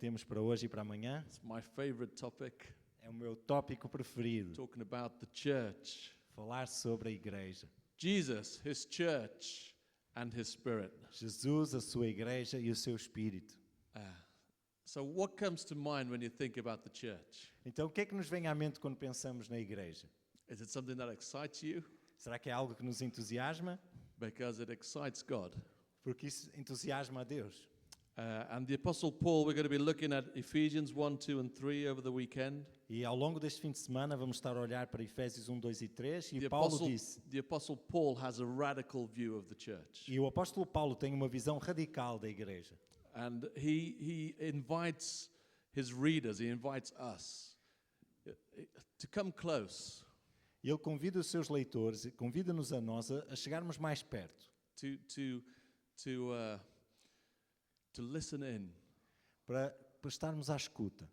temos para hoje e para amanhã. It's my favorite topic, É o meu tópico preferido, talking about the church. falar sobre a igreja. Jesus, his church, and his spirit. Jesus, a sua igreja e o seu espírito. So what comes to mind when you think about the church? Então, o que é que nos vem à mente quando pensamos na igreja? Is it something that excites you? Será que é algo que nos entusiasma? Because it excites God. Porque isso entusiasma a Deus. And the Apostle Paul, we're going to be looking at Ephesians 1, 2 and 3 over the weekend. E ao longo deste fim de semana vamos estar a olhar para Efésios 1, 2 e 3 e The Paulo disse, Apostle Paul has a radical view of the church. e o apóstolo Paulo tem uma visão radical da igreja. And he invites his readers, he invites us to come close, E ele convida os seus leitores, convida-nos a nós a chegarmos mais perto, to listen in. para estarmos à escuta.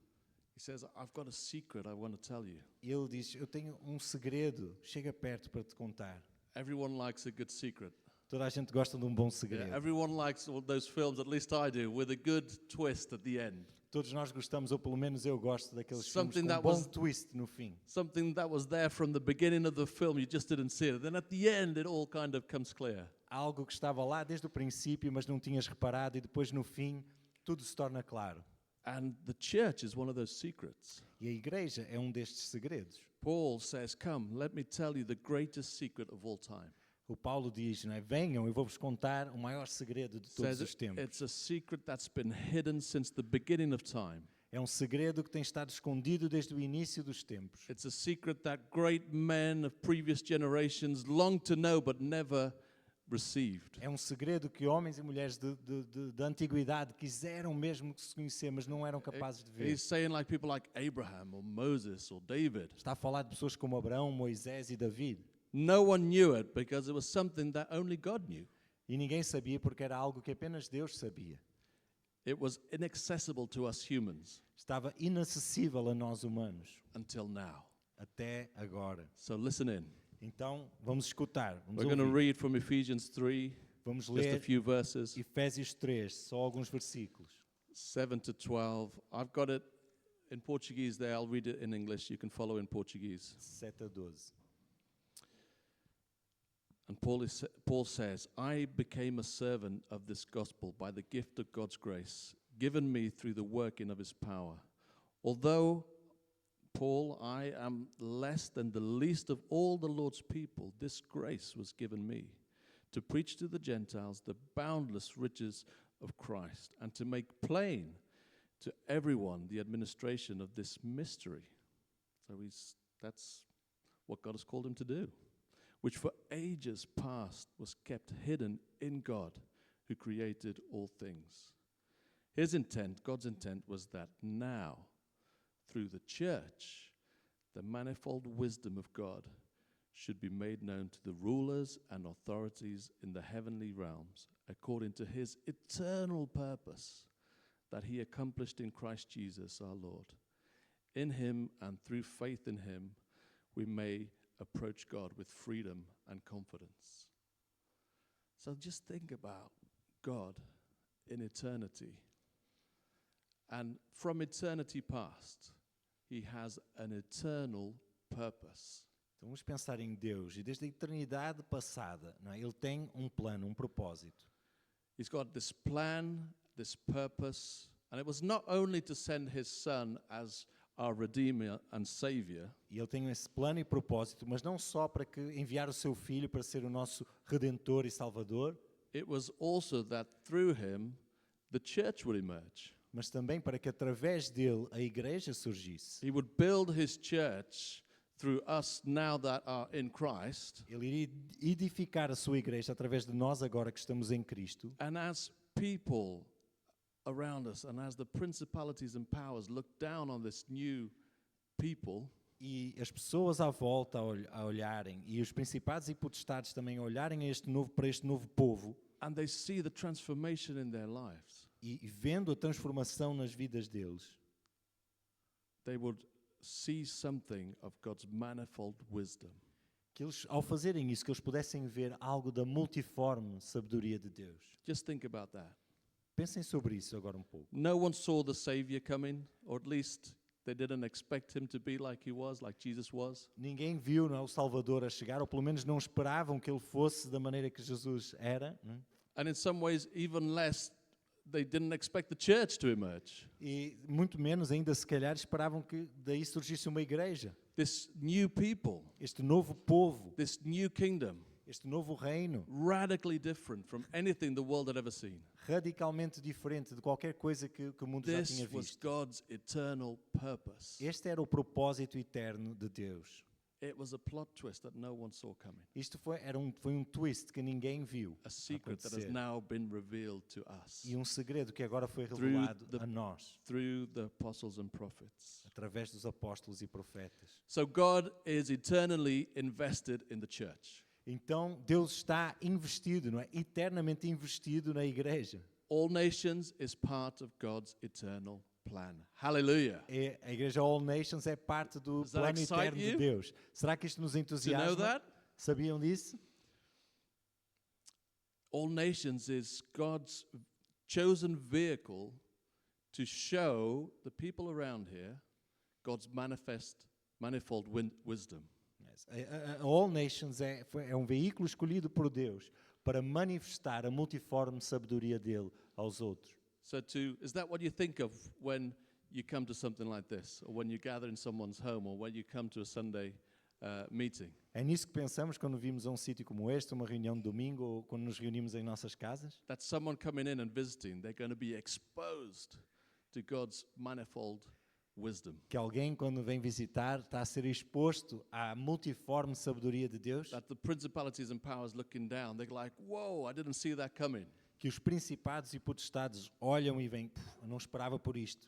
He says, I've got a secret I want to tell you. E ele diz, eu tenho um segredo, chega perto para te contar. Everyone likes a good secret. Toda a gente gosta de um bom segredo. Yeah, everyone likes all those films, at least I do, with a good twist at the end. Todos nós gostamos, ou pelo menos eu gosto daqueles filmes Something com um that bom was- twist no fim. Something that was there from the beginning of the film, you just didn't see it. Then at the end, it all kind of comes clear. Algo que estava lá desde o princípio, mas não tinhas reparado, e depois no fim tudo se torna claro. And the church is one of those secrets. E a igreja é um destes segredos. Paul says, come, let me tell you the greatest secret of all time. O Paulo diz, não é? Venham, eu vou-vos contar o maior segredo de todos Says os tempos. it's a secret that's been hidden since the beginning of time. É um segredo que tem estado escondido desde o início dos tempos. It's a secret that great men of previous generations longed to know but never received. É um segredo que homens e mulheres da antiguidade quiseram mesmo se conhecer, mas não eram capazes de ver. He's saying like people like Abraham or Moses or David. Está a falar de pessoas como Abraão, Moisés e David. No one knew it because it was something that only God knew. E ninguém sabia porque era algo que apenas Deus sabia. It was inaccessible to us humans Estava inacessível a nós humanos, until now. até agora. So listen in. Então, vamos escutar, vamos We're going to ouvir. read from Ephesians 3, Vamos just a ler few verses, Efésios 3, só alguns versículos. 7 to 12. I've got it in Portuguese there. I'll read it in English. You can follow in Portuguese. 7 a 12. And Paul says, I became a servant of this gospel by the gift of God's grace, given me through the working of his power. Although, Paul, I am less than the least of all the Lord's people, this grace was given me to preach to the Gentiles the boundless riches of Christ and to make plain to everyone the administration of this mystery. So that's what God has called him to do, which for ages past was kept hidden in God, who created all things. His intent, God's intent, was that now, through the church, the manifold wisdom of God should be made known to the rulers and authorities in the heavenly realms, according to his eternal purpose that he accomplished in Christ Jesus our Lord. In him and through faith in him, we may approach God with freedom and confidence. So just think about God in eternity. And from eternity past, he has an eternal purpose. Então vamos pensar em Deus, e desde a eternidade passada, não é? Ele tem um plano, um propósito. He's got this plan, this purpose, and it was not only to send his son as our Redeemer and Savior, E ele tem esse plano e propósito, mas não só para que enviar o seu filho para ser o nosso Redentor e Salvador, it was also that through him the church would emerge. mas também para que através dele a igreja surgisse. He would build his church through us now that are in Christ, Ele iria edificar a sua igreja através de nós agora que estamos em Cristo. and as people around us and as the principalities and powers look down on this new people, E as pessoas à volta a olharem, e os principados e potestades também a olharem para este novo povo, and they see the transformation in their lives, e vendo a transformação nas vidas deles, they would see something of God's manifold wisdom. que eles, ao fazerem isso, que eles pudessem ver algo da multiforme sabedoria de Deus. Just think about that. Pensem sobre isso agora um pouco. No one saw the Savior coming, or at least they didn't expect him to be like he was, like Jesus was. Ninguém viu, não é, o Salvador a chegar, ou pelo menos não esperavam que ele fosse da maneira que Jesus era. Não é? And in some ways, even less, they didn't expect the church to emerge. E muito menos ainda, se calhar, esperavam que daí surgisse uma igreja. This new people, Este novo povo, this new kingdom, este novo reino, radically different from anything the world had ever seen. radicalmente diferente de qualquer coisa que o mundo já tinha This was visto. God's eternal purpose. Este era o propósito eterno de Deus. It was a plot twist that no one saw coming. Isto foi um twist que ninguém viu A secret that has acontecer. now been revealed to us E um segredo que agora foi Through revelado the- a nós, through the apostles and prophets. através dos apóstolos e profetas. So God is eternally invested in the church. Então Deus está investido, não é? Eternamente investido na igreja. All nations is part of God's eternal plan. Hallelujah. A igreja All Nations é parte do Does that plano excite eterno de you? Deus. Será que isto nos Do you know entusiasma? that? Sabiam disso? All nations is God's chosen vehicle to show the people around here God's manifold wisdom. A All Nations é um veículo escolhido por Deus para manifestar a multiforme sabedoria dele aos outros. So is that what you think of when you come to something like this, or when you gather in someone's home, or when you come to a Sunday meeting? É nisso que pensamos quando vimos a um sítio como este, uma reunião de domingo, ou quando nos reunimos em nossas casas? That someone coming in and visiting, they're going to be exposed to God's manifold wisdom. Que alguém, quando vem visitar, está a ser exposto à multiforme sabedoria de Deus? That the principalities and powers looking down, they're like, whoa, I didn't see that coming. Que os principados e potestades olham e veem, eu não esperava por isto.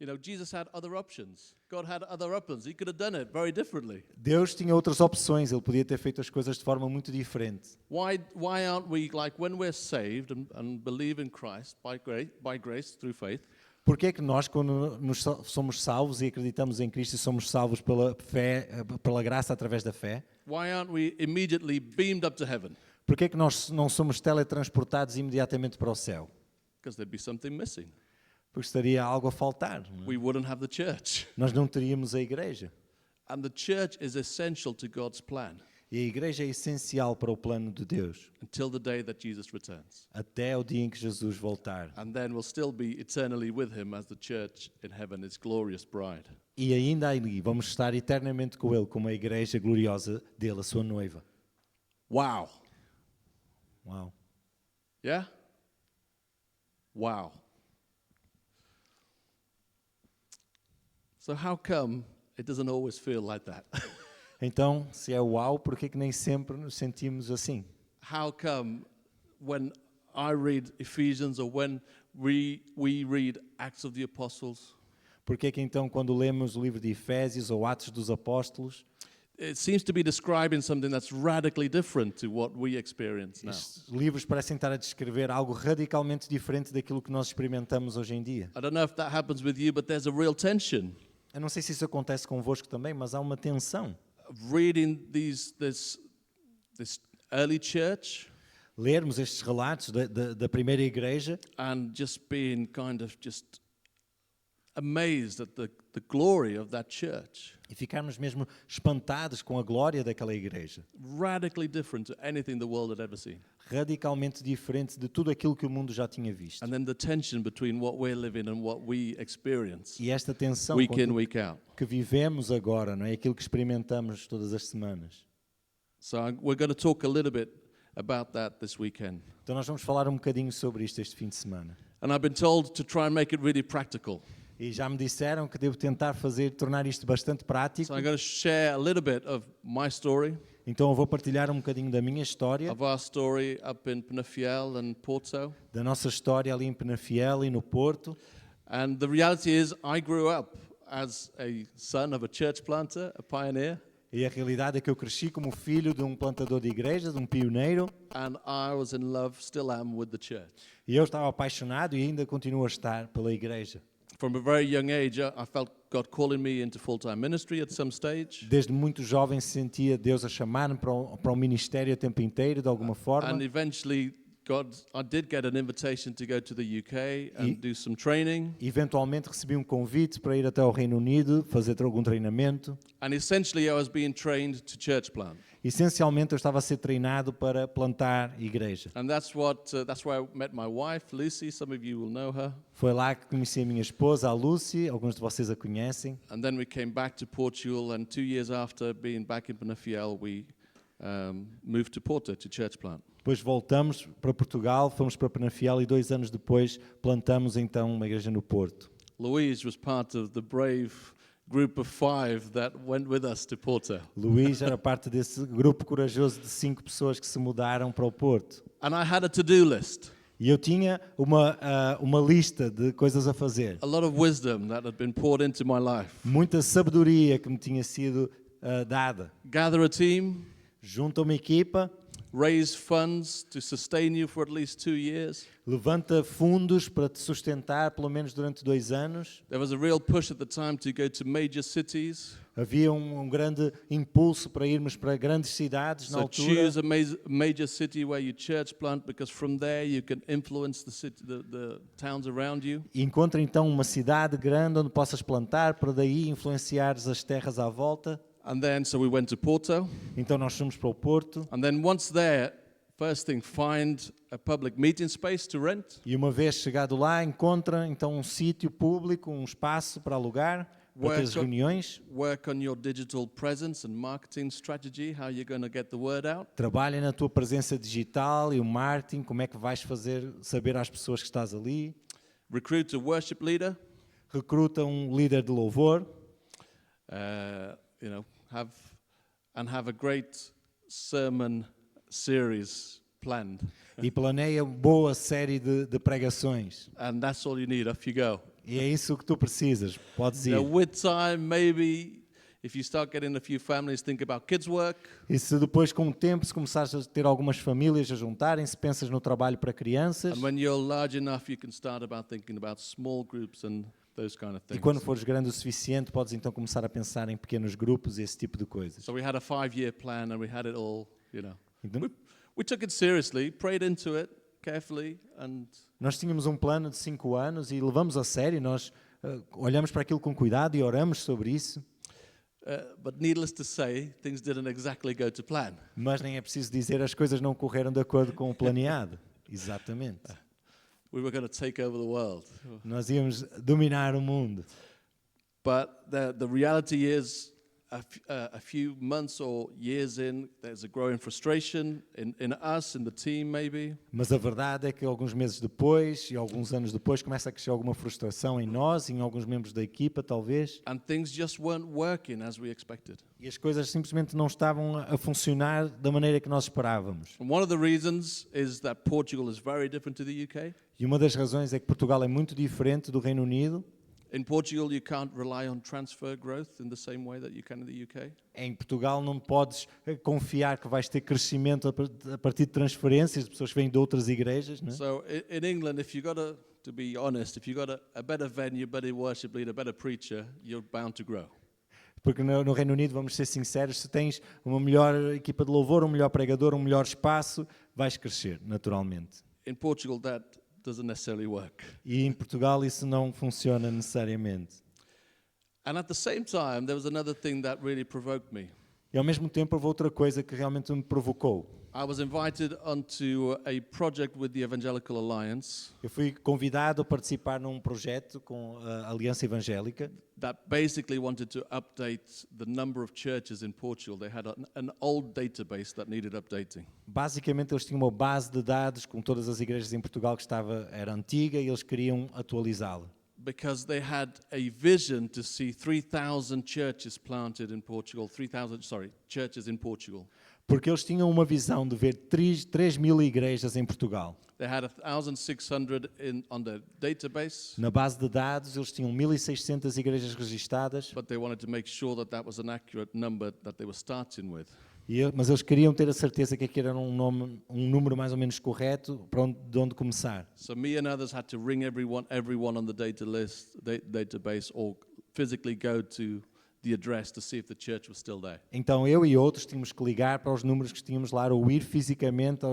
You know, Jesus had other options. God had other options. He could have done it very differently. Deus tinha outras opções, ele podia ter feito as coisas de forma muito diferente. Why aren't we, like, when we're saved and believe in Christ by grace through faith, Porquê é que nós, quando somos salvos e acreditamos em Cristo e somos salvos pela fé, pela graça através da fé, why aren't we immediately beamed up to heaven? porquê é que nós não somos teletransportados imediatamente para o céu? Because there'd be something missing. Porque estaria algo a faltar. Não é? We wouldn't have the church. Nós não teríamos a igreja. And the church is essential to God's plan E a igreja é essencial para o plano de Deus, until the day that Jesus returns. até o dia em que Jesus voltar. And then we'll still be eternally with him as the church in heaven, his glorious bride. E ainda ali vamos estar eternamente com Ele, como a igreja gloriosa dele, a sua noiva. Wow. Uau! Yeah? Wow. So how come it doesn't always feel like that? Então, se é uau, por que nem sempre nos sentimos assim? How come when I read Ephesians or when we read Acts of the Apostles, Por que então, quando lemos o livro de Efésios ou Atos dos Apóstolos, it seems to be describing something that's radically different to what we experience now? estes livros parecem estar a descrever algo radicalmente diferente daquilo que nós experimentamos hoje em dia? I don't know if that happens with you, but there's a real tension Eu não sei se isso acontece convosco também, mas há uma tensão. of reading this early church Lermos estes relatos da primeira igreja and just being kind of just amazed at the glory of that church. e ficarmos mesmo espantados com a glória daquela igreja. Radically different to anything the world had ever seen. Radicalmente diferente de tudo aquilo que o mundo já tinha visto. And then the tension between what we're living and what we experience E esta tensão week com in, aquilo week out. que vivemos agora, não é? Aquilo que experimentamos todas as semanas. So we're going to talk a little bit about that this weekend. Então nós vamos falar um bocadinho sobre isto este fim de semana. And I've been told to try and make it really practical. E já me disseram que devo tentar tornar isto bastante prático. So I'm going to share a little bit of my story, Então eu vou partilhar um bocadinho da minha história, of our story up in Penafiel and Porto. da nossa história ali em Penafiel e no Porto. And the reality is I grew up as a son of a church planter, a pioneer, E a realidade é que eu cresci como filho de um plantador de igreja, de um pioneiro. and I was in love, still am, with the church. E eu estava apaixonado e ainda continuo a estar pela igreja. From a very young age, I felt God calling me into full-time ministry at some stage. Desde muito jovem sentia Deus a chamar-me para o ministério a tempo inteiro, de alguma forma. And eventually, I did get an invitation to go to the UK and do some training. Eventualmente recebi um convite para ir até ao Reino Unido, fazer algum treinamento. And essentially I was being trained to church plant. Essencialmente eu estava a ser treinado para plantar igreja. And that's where I met my wife, Lucy. Some of you will know her. Foi lá que conheci a minha esposa, a Lucy, alguns de vocês a conhecem. And then we came back to Portugal, and 2 years after being back in Penafiel, we moved to Porto, to church plant. Depois voltamos para Portugal, fomos para Penafiel e 2 anos depois plantamos então uma igreja no Porto. Louise was part of the brave group of 5 that went with us to Porto. Luís era parte desse grupo corajoso de 5 pessoas que se mudaram para o Porto. And I had a to-do list. E eu tinha uma lista de coisas a fazer. A lot of wisdom that had been poured into my life. Muita sabedoria que me tinha sido dada. Gather a team, Junta uma equipa, raise funds to sustain you for at least 2 years. levanta fundos para te sustentar pelo menos durante 2 anos. There was a real push at the time to go to major cities. Havia um grande impulso para irmos para grandes cidades na So altura. choose a major city where you church plant, because from there you can influence the towns around you. Encontra então uma cidade grande onde possas plantar, para daí influenciares as terras à volta. And then, so we went to Porto. Então nós fomos para o Porto And then once there, first thing, find a public meeting space to rent. e uma vez chegado lá encontra então um sítio público, um espaço para alugar, para ter as reuniões. Work on your digital presence and marketing strategy, how you're going to get the word out. Trabalha na tua presença digital e o marketing, como é que vais saber às pessoas que estás ali. Recruit a worship leader. Recruta um líder de louvor. Have a great sermon series planned. E planeia uma boa série de pregações. And that's all you need. Off you go. E é isso que tu precisas. Podes ir. With time, maybe if you start getting a few families, think about kids' work. E se depois, com o tempo, se começares a ter algumas famílias a juntarem-se, pensas no trabalho para crianças. And when you're large enough, you can start thinking about small groups and those kind of E things. quando fores grande o suficiente, podes então começar a pensar em pequenos grupos e esse tipo de coisas. So we had a 5-year plan, and we had it all, Então, We took it seriously, prayed into it carefully, and nós tínhamos um plano de 5 anos e levamos a sério. Nós olhamos para aquilo com cuidado e oramos sobre isso. but needless to say, things didn't exactly go to plan. Mas nem é preciso dizer, as coisas não correram de acordo com o planeado. Exatamente. We were going to take over the world. Nós íamos dominar o mundo. But the reality is, a few months or years in, there's a growing frustration in us, in the team maybe. Mas a verdade é que alguns meses depois e alguns anos depois começa a crescer alguma frustração em nós e em alguns membros da equipa, talvez. And things just weren't working as we expected. E as coisas simplesmente não estavam a funcionar da maneira que nós esperávamos. And one of the reasons is that Portugal is very different to the UK. E uma das razões é que Portugal é muito diferente do Reino Unido. In Portugal, you can't rely on transfer growth in the same way that you can in the UK. Em Portugal não podes confiar que vais ter crescimento a partir de transferências de pessoas que vêm de outras igrejas, né? So in England, if you got to be honest, if you got a better venue, better worship leader, better preacher, you're bound to grow. Porque no Reino Unido, vamos ser sinceros, se tens uma melhor equipa de louvor, um melhor pregador, um melhor espaço, vais crescer naturalmente. In Portugal, that doesn't necessarily work. E em Portugal isso não funciona necessariamente. And at the same time, there was another thing that really provoked me. E ao mesmo tempo houve outra coisa que realmente me provocou. I was invited onto a project with the Evangelical Alliance Eu fui convidado a participar num projeto com a Aliança Evangélica that basically wanted to update the number of churches in Portugal. They had an old database that needed updating. Basicamente, eles tinham uma base de dados com todas as igrejas em Portugal que era antiga e eles queriam atualizá-la. Because they had a vision to see 3,000 churches planted in Portugal, churches in Portugal. Porque eles tinham uma visão de ver 3.000 igrejas em Portugal. They had 1,600 on the database. Na base de dados, eles tinham 1.600 igrejas registadas, But they wanted to make sure that that was an accurate number that they were starting with. mas eles queriam ter a certeza que aquele era um número mais ou menos correto de onde começar. So me and others had to ring everyone on the database, or physically go to the address to see if the church was still there. Então eu e outros tínhamos que ligar para os números que tínhamos lá, ou ir fisicamente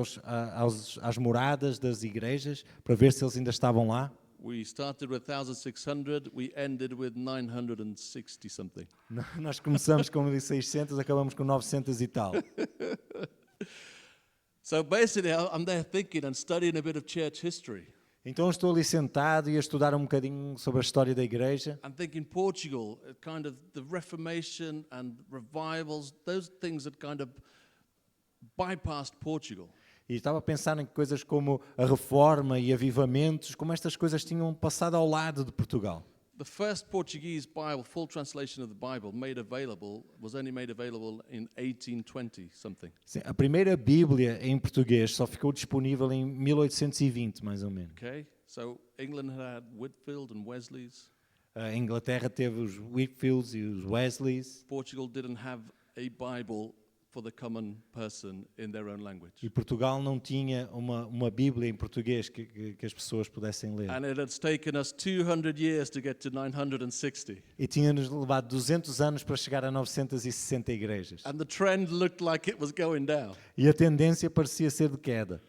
às moradas das igrejas para ver se eles ainda estavam lá. We started with 1,600, we ended with 960 something. Nós começamos com 1.600, acabamos com 900 e tal. So basically, I'm there thinking and studying a bit of church history. Então estou ali sentado e a estudar um bocadinho sobre a história da igreja. I'm thinking Portugal, kind of the Reformation and revivals, those things that kind of bypassed Portugal. E estava a pensar em coisas como a reforma e avivamentos, como estas coisas tinham passado ao lado de Portugal. The first Portuguese Bible, full translation of the Bible, was only made available in 1820 something. Sim, a primeira Bíblia em português só ficou disponível em 1820, mais ou menos. Okay, so England had Whitfield and Wesley's. A Inglaterra teve os Whitfields e os Wesleys. Portugal didn't have a Bible for the common person in their own language. E Portugal não tinha uma Bíblia em português que as pessoas pudessem ler. And it has taken us 200 years to get to 960. E tinha-nos levado 200 anos para chegar a 960 igrejas. And the trend looked like it was going down. E a tendência parecia ser de queda.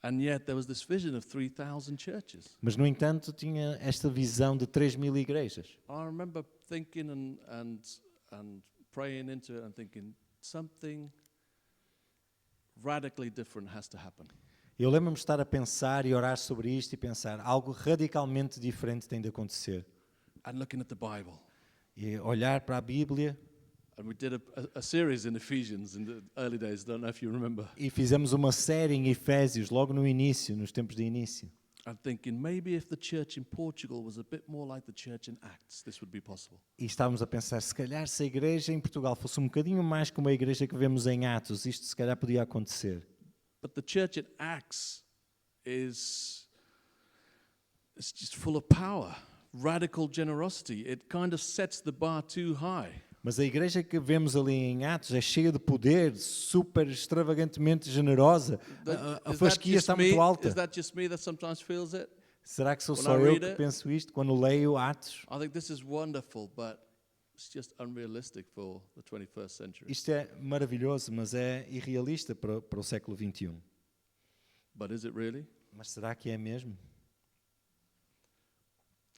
And yet there was this vision of 3,000 churches. Mas, no entanto, tinha esta visão de 3.000 igrejas. I remember thinking and praying into it and thinking something radically different has to happen. Eu lembro-me de estar a pensar e orar sobre isto e pensar, algo radicalmente diferente tem de acontecer. And looking at the Bible. E olhar para a Bíblia. And we did a series in Ephesians in the early days, don't know if you remember. E fizemos uma série em Efésios, logo no início, nos tempos de início. I'm thinking maybe if the church in Portugal was a bit more like the church in Acts, this would be possible. E estávamos a pensar, se calhar se a igreja em Portugal fosse um bocadinho mais como a igreja que vemos em Atos, isto se calhar podia acontecer. But the church in Acts is just full of power, radical generosity. It kind of sets the bar too high. Mas a igreja que vemos ali em Atos é cheia de poder, super extravagantemente generosa. A fasquia está muito alta. Is that just me that sometimes feels it? Será que sou When só I eu read que it? penso isto quando leio Atos? I think this is wonderful, but it's just unrealistic for the 21st century. Isto é maravilhoso, mas é irrealista para o século XXI. But is it really? Mas será que é mesmo?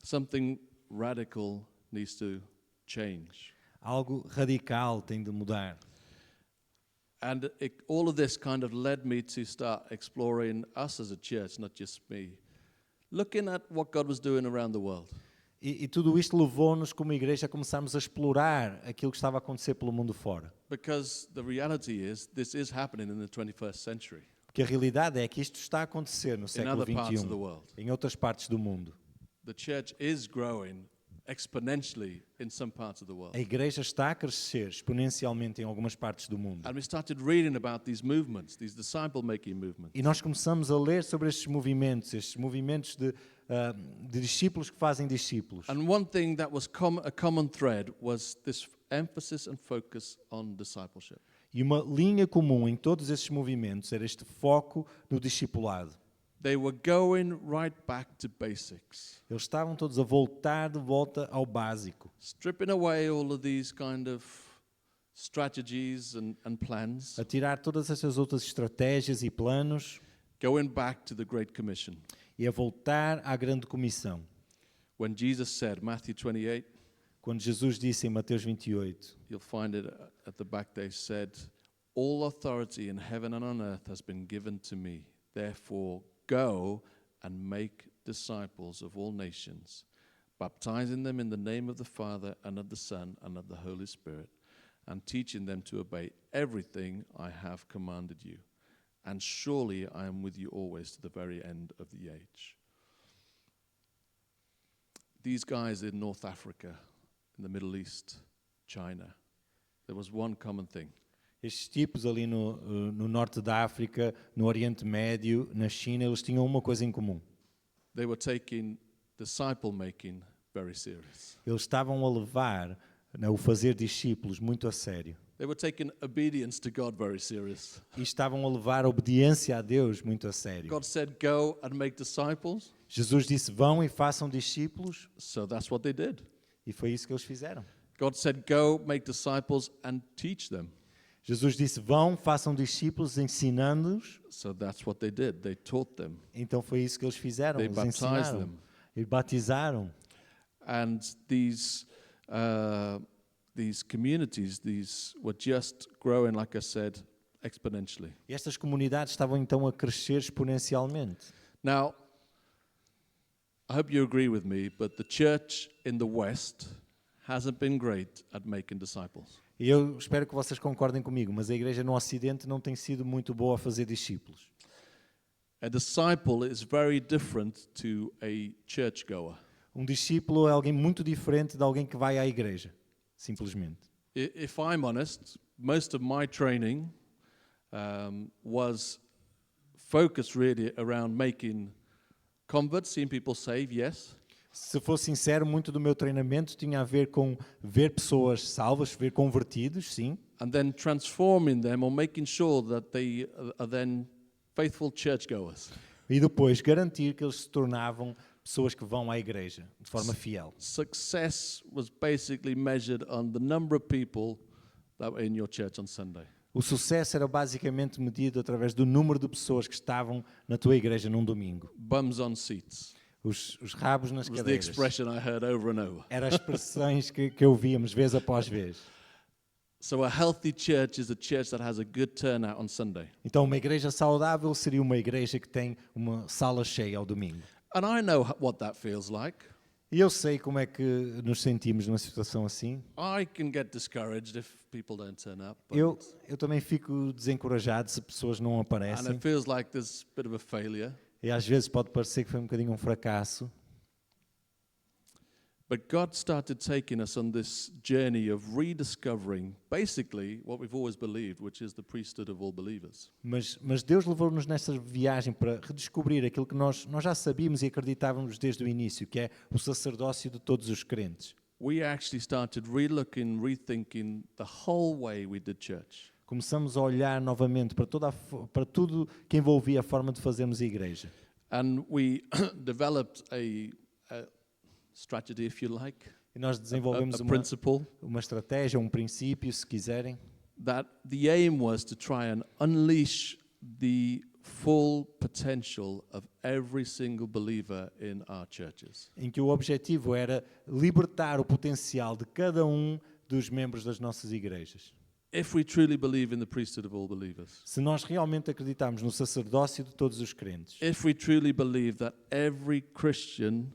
Something radical needs to change. Algo radical tem de mudar. And all of this kind of led me to start exploring us as a church, not just me, looking at what God was doing around the world. E tudo isto levou-nos como igreja a começarmos a explorar aquilo que estava a acontecer pelo mundo fora. Because the reality is, this is happening in the 21st century. Porque a realidade é que isto está a acontecer no século other parts of the XXI, world. em outras partes do mundo. The church is growing exponentially in some parts of the world. A igreja está a crescer exponencialmente em algumas partes do mundo. And we started reading about these movements, these disciple-making movements. E nós começamos a ler sobre estes movimentos de discípulos que fazem discípulos. And one thing that was a common thread was this emphasis and focus on discipleship. E uma linha comum em todos esses movimentos era este foco no discipulado. They were going right back to basics. Eles estavam todos a voltar de volta ao básico. Stripping away all of these kind of strategies and plans. A tirar todas essas outras estratégias e planos Going back to the Great Commission. e a voltar à grande comissão. When Jesus said, Matthew 28, Quando Jesus disse em Mateus 28, you'll find it at the back there, said, all authority in heaven and on earth has been given to me. Therefore, go and make disciples of all nations, baptizing them in the name of the Father and of the Son and of the Holy Spirit, and teaching them to obey everything I have commanded you. And surely I am with you always to the very end of the age. These guys in North Africa, in the Middle East, China, there was one common thing. estes tipos ali no norte da África, no Oriente Médio, na China, eles tinham uma coisa em comum. They were taking disciple making very serious. Eles estavam a levar o fazer discípulos muito a sério. They were taking obedience to God very serious. E estavam a levar a obediência a Deus muito a sério. God said, go and make disciples. Jesus disse, vão e façam discípulos, So that's what they did. e foi isso que eles fizeram. God said, "Go, make disciples and teach them." Jesus disse, vão, façam discípulos, ensinando-os. So that's what they did. They taught them. Então foi isso que eles fizeram, They eles baptized ensinaram. them. E batizaram. And these communities, these were just growing, like I said, exponentially. E estas comunidades estavam então a crescer exponencialmente. Now, I hope you agree with me, but the church in the West hasn't been great at making disciples. E eu espero que vocês concordem comigo, mas a igreja no Ocidente não tem sido muito boa a fazer discípulos. A disciple is very different to a churchgoer. Um discípulo é alguém muito diferente de alguém que vai à igreja, simplesmente. If I'm honest, most of my training was focused really around making converts, seeing people saved, yes. Se for sincero, muito do meu treinamento tinha a ver com ver pessoas salvas, ver convertidos, sim. And then transforming them or making sure that they are then faithful churchgoers. E depois garantir que eles se tornavam pessoas que vão à igreja de forma fiel. Success was basically measured on the number of people that were in your church on Sunday. O sucesso era basicamente medido através do número de pessoas que estavam na tua igreja num domingo. Bums on seats. Os rabos nas Was the cadeiras. expression I heard over and over. Eram as expressões que ouvíamos vez após vez. So a healthy church is a church that has a good turnout on Sunday. Então uma igreja saudável seria uma igreja que tem uma sala cheia ao domingo. And I know what that feels like. E eu sei como é que nos sentimos numa situação assim. I can get discouraged if people don't turn up. But Eu também fico desencorajado se pessoas não and aparecem. it feels like there's a bit of a failure. E às vezes pode parecer que foi um bocadinho um fracasso. But God started taking us on this journey of rediscovering basically what we've always believed, which is the priesthood of all believers. Mas Deus levou-nos nesta viagem para redescobrir aquilo que nós já sabíamos e acreditávamos desde o início, que é o sacerdócio de todos os crentes. We actually started relooking, rethinking the whole way we did church. Começamos a olhar novamente para para tudo que envolvia a forma de fazermos a igreja. And we developed a strategy, if you like, E nós desenvolvemos a principle uma estratégia, um princípio, se quiserem, that the aim was to try and unleash the full potential of every single believer in our churches. em que o objetivo era libertar o potencial de cada um dos membros das nossas igrejas. If we truly believe in the priesthood of all believers, Se nós realmente acreditarmos no sacerdócio de todos os crentes, if we truly believe that every Christian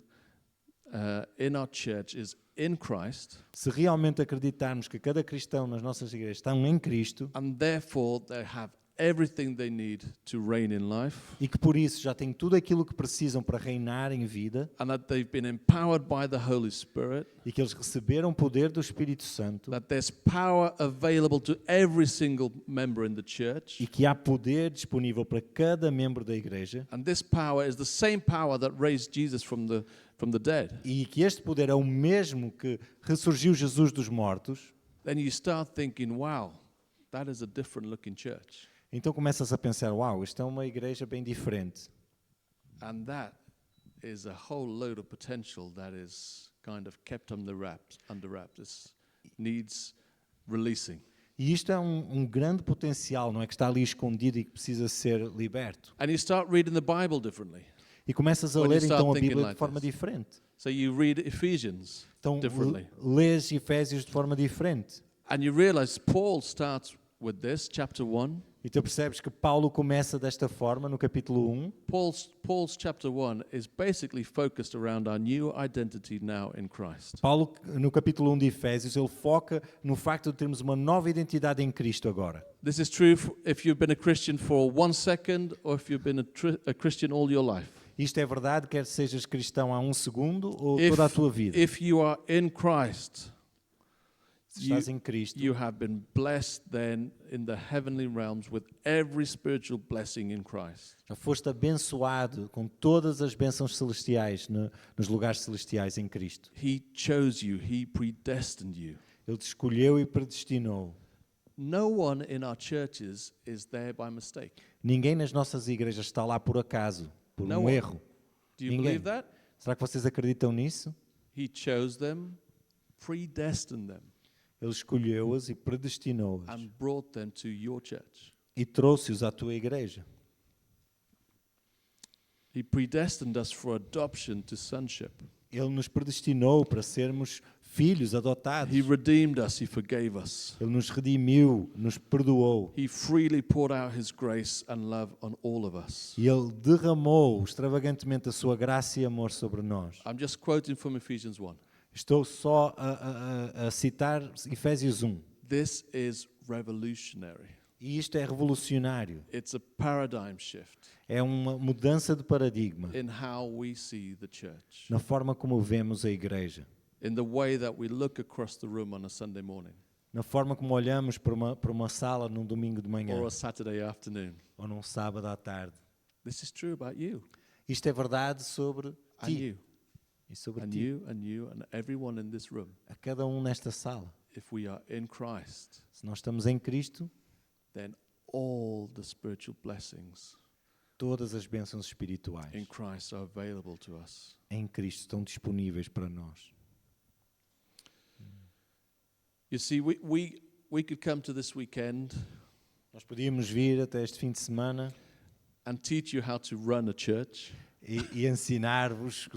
in our church is in Christ, se realmente acreditarmos que cada cristão nas nossas igrejas estão em Cristo and therefore they have everything they need to reign in life, e que por isso já têm tudo aquilo que precisam para reinar em vida and that they've been empowered by the Holy Spirit, e que eles receberam o poder do Espírito Santo that there's power available to every single member in the church, e que há poder disponível para cada membro da igreja and this power is the same power that raised Jesus from the dead, e que este poder é o mesmo que ressurgiu Jesus dos mortos, then you start thinking, wow, that is a different looking church. então começas a pensar, uau, isto é uma igreja bem diferente. And that is a whole load of potential that is kind of kept under wraps. This needs releasing. E isto é um grande potencial, não é? Que está ali escondido e que precisa ser liberto. And you start reading the Bible differently. E começas a When ler you start então a thinking Bíblia like de forma this. diferente. So you read Ephesians Então differently. lês Efésios de forma diferente. And you realize Paul starts with this, chapter 1. E tu percebes que Paulo começa desta forma no capítulo 1. Paul's chapter 1 is basically focused around our new identity now in Christ. Paulo, no capítulo 1 de Efésios, ele foca no facto de termos uma nova identidade em Cristo agora. This is true if you've been a Christian for 1 second or if you've been a Christian all your life. Isto é verdade, quer sejas cristão há um segundo ou toda a tua vida. If you are in Christ, Se estás em Cristo, you have been blessed then in the heavenly realms with every spiritual blessing in Christ. já foste abençoado com todas as bênçãos celestiais nos lugares celestiais em Cristo. He chose you, He predestined you. Ele te escolheu e predestinou. No one in our churches is there by mistake. Ninguém nas nossas igrejas está lá por acaso, por No um one. erro. Do you Ninguém. believe that? Será que vocês acreditam nisso? He chose them predestined them, Ele escolheu-as e predestinou-as and brought them to your church. e trouxe-os à tua igreja. He predestined us for adoption to sonship. Ele nos predestinou para sermos filhos adotados. He redeemed us, he forgave us. Ele nos redimiu, nos perdoou. He freely poured out his grace and love on all of us. E Ele derramou extravagantemente a sua graça e amor sobre nós. I'm just quoting from Ephesians 1. Estou só a citar Efésios 1. This is revolutionary. E isto é revolucionário. It's a paradigm shift É uma mudança de paradigma in how we see the church, na forma como vemos a igreja. in the way that we look across the room on a Sunday morning Na forma como olhamos para uma sala num domingo de manhã or a Saturday afternoon. ou num sábado à tarde. This is true about you Isto é verdade sobre and ti you e sobre and ti, you and you and everyone in this room. a cada um nesta sala. If we are in Christ, Se nós estamos em Cristo, then all the spiritual blessings todas as bênçãos espirituais in Christ are available to us. em Cristo estão disponíveis para nós. You see, we could come to this weekend Nós podíamos vir até este fim de semana and teach you how to run a church. e ensinar-vos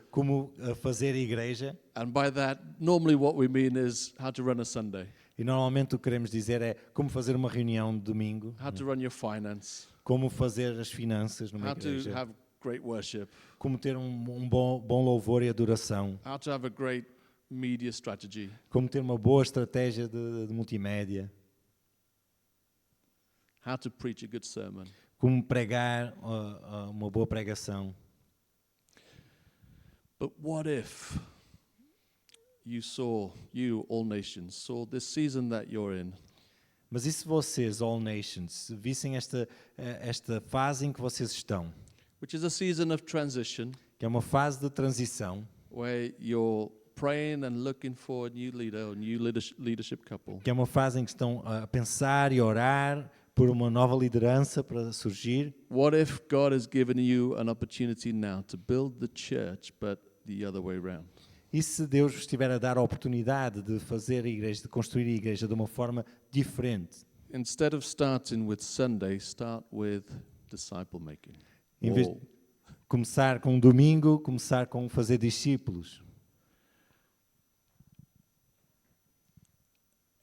como fazer igreja. And by that, normally what we mean is how to run a Sunday, E normalmente o que queremos dizer é como fazer uma reunião de domingo, how to run your finance, como fazer as finanças numa how to igreja, have great worship, como ter um bom louvor e adoração, how to have a great media strategy. como ter uma boa estratégia de multimédia, How to preach a good sermon. como pregar uma boa pregação. But what if you, all nations, saw this season that you're in Mas e se vocês, All Nations, vissem esta fase em que vocês estão, which is a season of transition, que é uma fase de transição, where you're praying and looking for a new leader or new leadership couple. que é uma fase em que estão a pensar e orar por uma nova liderança para surgir? What if God has given you an opportunity now to build the church, but the other way around? E se Deus vos estiver a dar a oportunidade de fazer a igreja, de construir a igreja de uma forma diferente? Instead of starting with Sunday, start with disciple making. Em vez de Whoa. começar com um domingo, começar com fazer discípulos.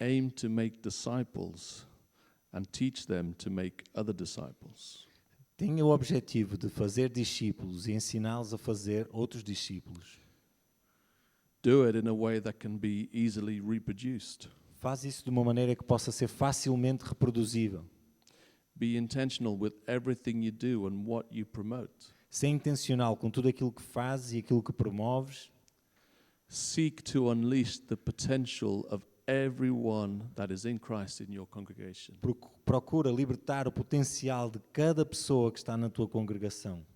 Aim to make disciples and teach them to make other disciples. Tenha o objetivo de fazer discípulos e ensiná-los a fazer outros discípulos. Do it in a way that can be easily reproduced. Faz isso de uma maneira que possa ser facilmente reproduzível. Be intentional with everything you do and what you promote. Ser intencional com tudo aquilo que fazes e aquilo que promoves. Seek to unleash the potential of everyone that is in Christ in your congregation. Procura libertar o potencial de cada pessoa que está na tua congregação.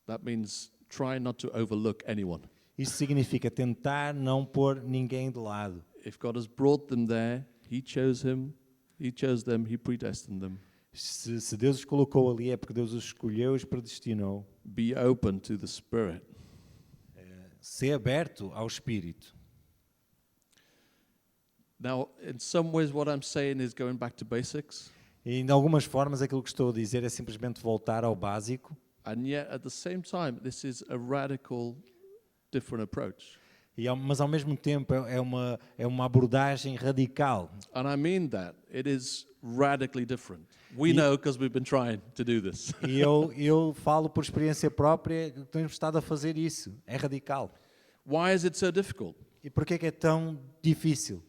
That means try not to overlook anyone. Isso significa tentar não pôr ninguém de lado. If God has brought them there, He chose them, He predestined them. Se Deus os colocou ali é porque Deus os escolheu e os predestinou. Be open to the Spirit. Ser aberto ao Espírito. Now, in some ways, what I'm saying is going back to basics, E de algumas formas aquilo que estou a dizer é simplesmente voltar ao básico. and yet at the same time, this is a radical, different approach. Mas ao mesmo tempo é uma abordagem radical. And I mean that. It is radically different. We know because we've been trying to do this. E eu falo por experiência própria que temos estado a fazer isso. É radical. Why is it so difficult? E porquê que é tão difícil?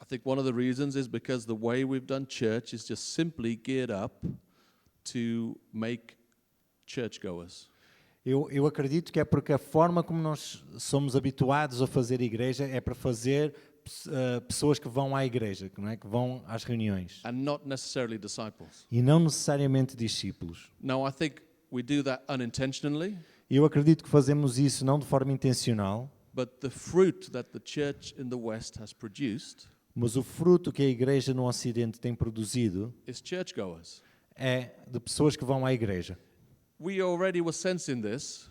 I think one of the reasons is because the way we've done church is just simply geared up to make churchgoers. Eu acredito que é porque a forma como nós somos habituados a fazer igreja é para fazer pessoas que vão à igreja, não é? Que vão às reuniões. And not necessarily disciples. E não necessariamente discípulos. Now, I think we do that unintentionally, E eu acredito que fazemos isso não de forma intencional, but the fruit that the church in the West has produced mas o fruto que a igreja no Ocidente tem produzido is churchgoers. é de pessoas que vão à igreja. We already were sensing this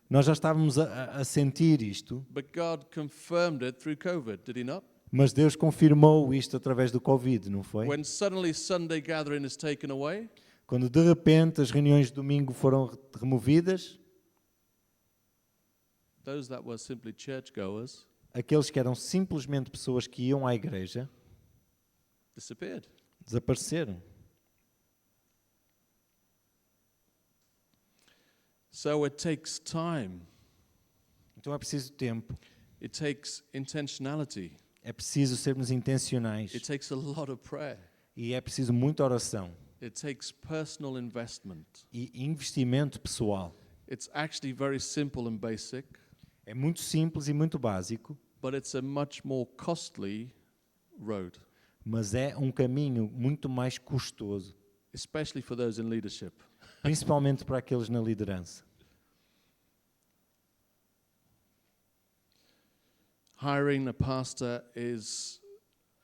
Nós já estávamos a sentir isto, but God confirmed it through COVID, did He not? mas Deus confirmou isto através do Covid, não foi? When suddenly Sunday gathering is taken away, Quando de repente as reuniões de domingo foram removidas, those that were simply churchgoers aqueles que eram simplesmente pessoas que iam à igreja disappeared. desapareceram. So it takes time. Então é preciso tempo, It takes intentionality. é preciso sermos intencionais It takes a lot of prayer. e é preciso muita oração It takes personal investment. e investimento pessoal. It's actually very simple and basic, É muito simples e muito básico, but it's a much more costly road, mas é um caminho muito mais custoso, especially for those in leadership. principalmente para aqueles na liderança. Hiring a pastor is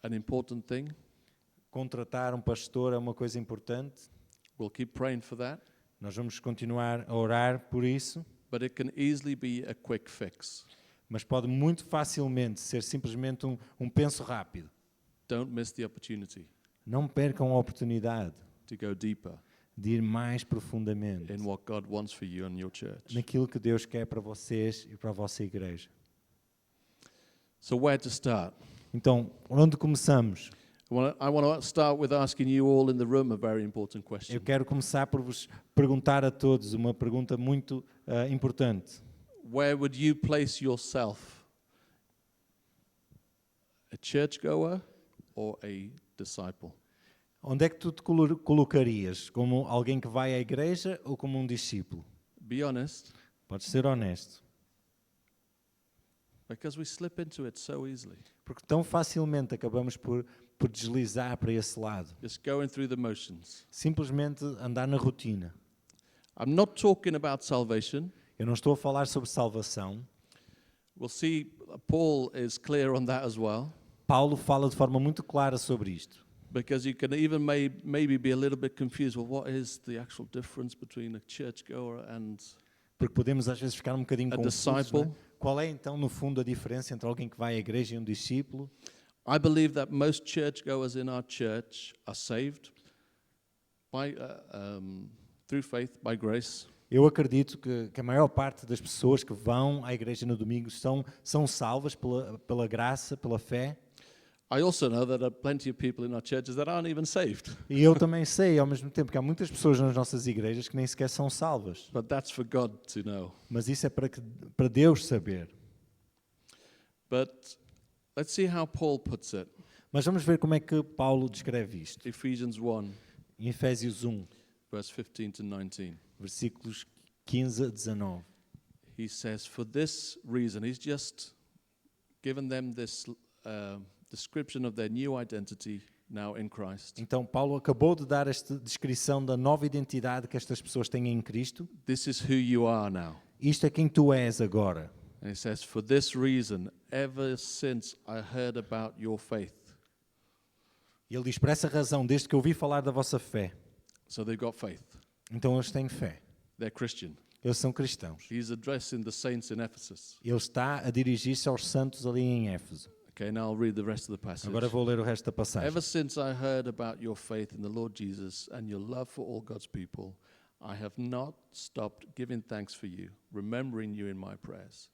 an important thing. Contratar um pastor é uma coisa importante. We'll keep praying for that, Nós vamos continuar a orar por isso, but it can easily be a quick fix. mas pode muito facilmente ser simplesmente um penso rápido. Don't miss the opportunity Não percam a oportunidade to go deeper de ir mais profundamente in what God wants for you and your church. naquilo que Deus quer para vocês e para a vossa igreja. So where to start? Então, onde começamos? I want to start with asking you all in the room a very important question. Eu quero começar por vos perguntar a todos uma pergunta muito importante. Where would you place yourself? A churchgoer or a disciple? Onde é que tu te colocarias? Como alguém que vai à igreja ou como um discípulo? Be honest, Podes ser honesto. because we slip into it so easily. Porque tão facilmente acabamos por deslizar para esse lado. Just going through the motions. Simplesmente andar na rotina. I'm not talking about salvation. Eu não estou a falar sobre salvação. We'll see Paul is clear on that as well, Paulo fala de forma muito clara sobre isto. because you can even maybe be a little bit confused. Well, what is the actual difference between a churchgoer and Porque podemos às vezes ficar um bocadinho a confusos. disciple? Não é? Qual é então, no fundo, a diferença entre alguém que vai à igreja e um discípulo? I believe that most churchgoers in our church are saved by through faith, by grace. Eu acredito que a maior parte das pessoas que vão à igreja no domingo são salvas pela graça, pela fé. I also know that there are plenty of people in our churches that aren't even saved. E eu também sei, ao mesmo tempo, que há muitas pessoas nas nossas igrejas que nem sequer são salvas. But that's for God to know. Mas isso é para Deus saber. But let's see how Paul puts it. Mas vamos ver como é que Paulo descreve isto. Ephesians 1, Em Efésios 1, verse 15 to 19. versículos 15 a 19. He says, for this reason, he's just given them this description of their new identity now in Christ. Então, Paulo acabou de dar esta descrição da nova identidade que estas pessoas têm em Cristo. This is who you are now. Isto é quem tu és agora. And he says, for this reason, ever since I heard about your faith. E ele diz, por essa razão, desde que eu ouvi falar da vossa fé. So they've got faith. Então eles têm fé. They're Christian. Eles são cristãos. He's addressing the saints in Ephesus. Ele está a dirigir-se aos santos ali em Éfeso. Okay, now I'll read the rest of the passage. Agora vou ler o resto da passagem. Ever since I heard about your faith in the Lord Jesus and your love for all God's people, I have not stopped giving thanks for you, remembering you in my prayers.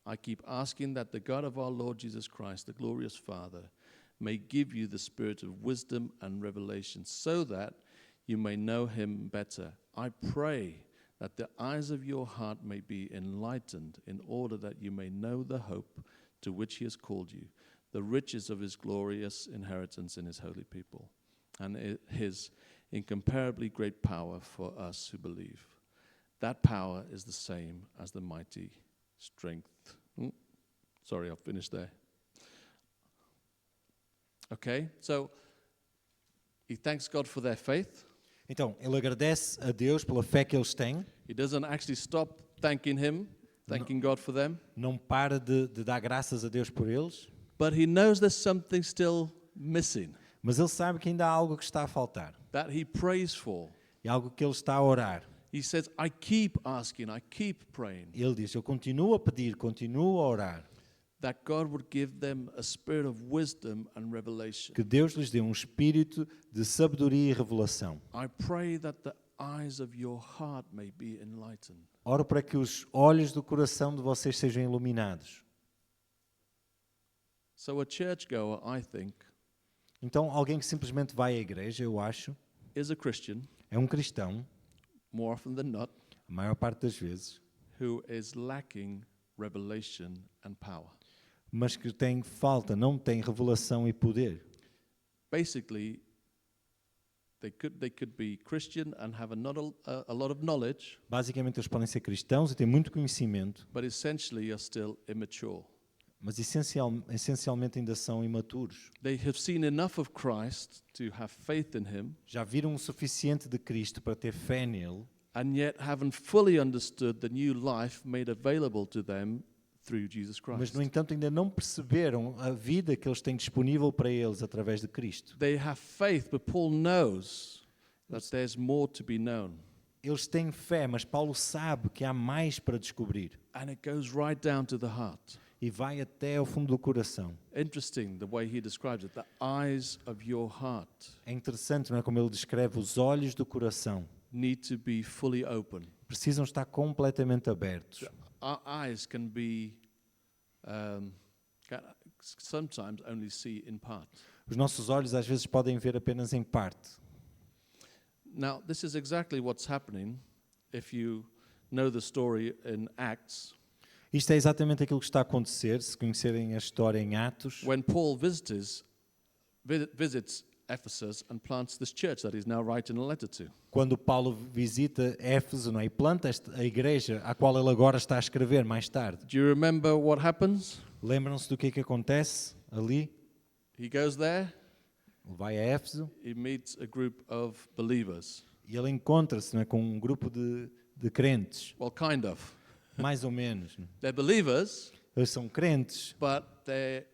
I keep asking that the God of our Lord Jesus Christ, the glorious Father, may give you the spirit of wisdom and revelation so that you may know him better. I pray that the eyes of your heart may be enlightened in order that you may know the hope to which he has called you, the riches of his glorious inheritance in his holy people, and his incomparably great power for us who believe. That power is the same as the mighty strength. Sorry, I'll finish there. Okay, so he thanks God for their faith. Então, ele agradece a Deus pela fé que eles têm. He doesn't actually stop thanking him, thanking God for them. Não para de dar graças a Deus por eles. But he knows there's something still missing Mas ele sabe que ainda há algo que está a faltar. that he prays for. É algo que ele está a orar. He says, I keep asking, I keep praying Ele diz, eu continuo a pedir, continuo a orar, that God would give them a spirit of wisdom and revelation. que Deus lhes dê um espírito de sabedoria e revelação. I pray that the eyes of your heart may be enlightened. Oro para que os olhos do coração de vocês sejam iluminados. So a churchgoer, I think, Então, alguém que simplesmente vai à igreja, eu acho, is a Christian, é um cristão, more often than not, a maior parte das vezes, who is lacking revelation and power. mas que tem falta, não tem revelação e poder. Basically, they could be Christian and have a lot of knowledge, Basicamente, eles podem ser cristãos e têm muito conhecimento, but essentially are still immature. mas essencialmente ainda são imaturos. They have seen enough of Christ to have faith in him, Já viram o suficiente de Cristo para ter fé nele, and yet haven't fully understood the new life made available to them through Jesus mas, Christ. no entanto, ainda não perceberam a vida que eles têm disponível para eles através de Cristo. They have faith, but Paul knows that there's more to be known. Eles têm fé, mas Paulo sabe que há mais para descobrir. And it goes right down to the heart. E vai até ao fundo do coração. Interesting the way he describes it, the eyes of your heart É interessante, não é, como ele descreve, os olhos do coração need to be fully open. precisam estar completamente abertos. Our eyes can be, sometimes only see in part. Os nossos olhos às vezes podem ver apenas em parte. Now, this is exactly what's happening if you know the story in Acts. Isto é exatamente aquilo que está a acontecer, se conhecerem a história em Atos, When Paul visits Ephesus and plants this church that he's now writing a letter to. quando Paulo visita Éfeso, não é? E planta a igreja à qual ele agora está a escrever mais tarde. Do you remember what happens? Lembram-se do que é que acontece ali? He goes there, Ele vai a Éfeso he meets a group of believers. e ele encontra-se, não é, com um grupo de crentes, Well, kind of. mais ou menos. Não é? They're believers, Eles são crentes, but their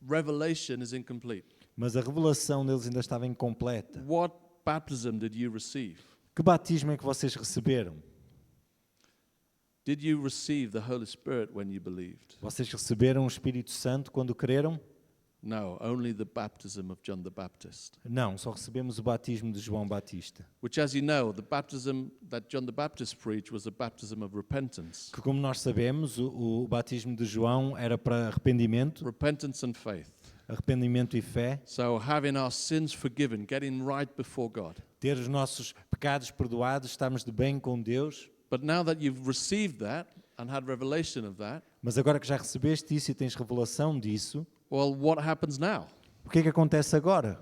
revelation is incomplete. mas a revelação deles ainda estava incompleta. What baptism did you receive? Que batismo é que vocês receberam? Did you receive the Holy Spirit when you believed? Vocês receberam o Espírito Santo quando creram? No, only the baptism of John the Baptist. Não, só recebemos o batismo de João Batista. Which, as you know, the baptism that John the Baptist preached was a baptism of repentance. Que, como nós sabemos, o batismo de João era para arrependimento, Repentance and faith. arrependimento e fé, So having our sins forgiven, getting right before God. ter os nossos pecados perdoados, estarmos de bem com Deus. But now that you've received that and had revelation of that, Mas agora que já recebeste isso e tens revelação disso, well, what happens now? o que é que acontece agora?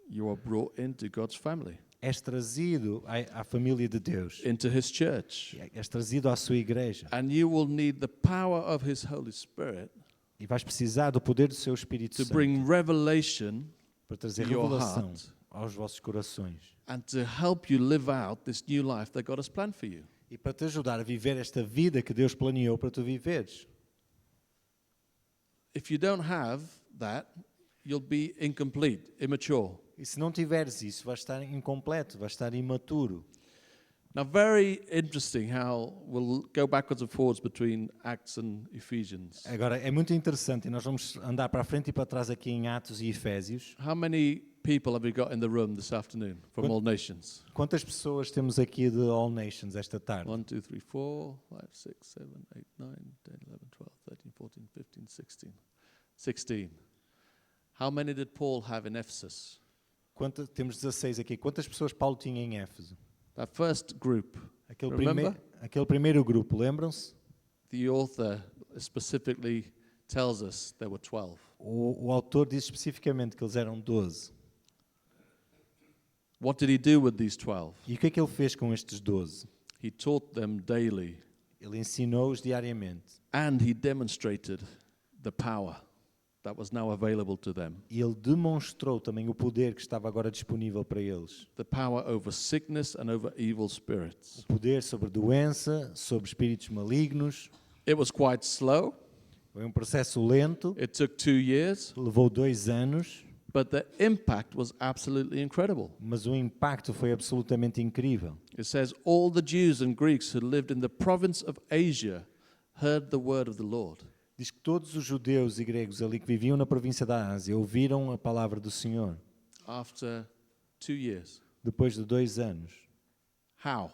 You are brought into God's family, És trazido à família de Deus. into His church. És trazido à sua igreja. And you will need the power of His Holy Spirit E vais precisar do poder do seu Espírito to Santo bring revelation para trazer to your revelação heart. aos vossos corações. and to help you live out this new life that God has planned for you. E para te ajudar a viver esta vida que Deus planeou para tu viveres. If you don't have that, you'll be incomplete, immature. E se não tiveres isso, vais estar incompleto, vais estar imaturo. Now, very interesting how we'll go backwards and forwards between Acts and Ephesians. Agora, é muito interessante, e nós vamos andar para a frente e para trás aqui em Atos e Efésios. How many people have we got in the room this afternoon from all nations? Quantas pessoas temos aqui de All Nations esta tarde? 1, 2, 3, 4, 5, 6, 7, 8, 9, 10, 11, 12, 13, 14, 15, 16. 16. How many did Paul have in Ephesus? Temos 16 aqui. Quantas pessoas Paulo tinha em Éfeso? That first group, remember? Aquele primeiro grupo, lembram-se? The author specifically tells us there were 12. O autor diz especificamente que eles eram 12. What did he do with these 12? E o que é que ele fez com estes 12? He taught them daily, Ele ensinou-os diariamente. and he demonstrated the power that was now available to them. E ele demonstrou também o poder que estava agora disponível para eles. The power over sickness and over evil spirits. O poder sobre doença, sobre espíritos malignos. It was quite slow. Foi um processo lento, It took 2 years, levou 2 anos, But the impact was absolutely incredible. Mas o impacto foi absolutamente incrível. It says, all the Jews and Greeks who lived in the province of Asia heard the word of the Lord. Diz que todos os judeus e gregos ali que viviam na província da Ásia ouviram a palavra do Senhor. After 2 years. Depois de 2 anos. How?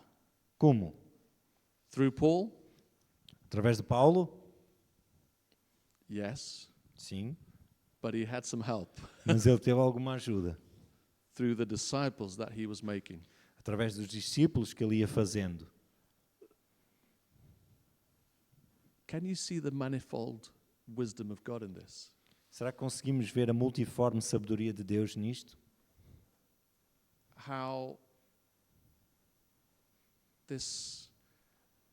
Como? Through Paul? Através de Paulo? Yes. Sim. But he had some help. Mas ele teve alguma ajuda. Through the disciples that he was making. Através dos discípulos que ele ia fazendo. Can you see the manifold wisdom of God in this? Será que conseguimos ver a multiforme sabedoria de Deus nisto? How this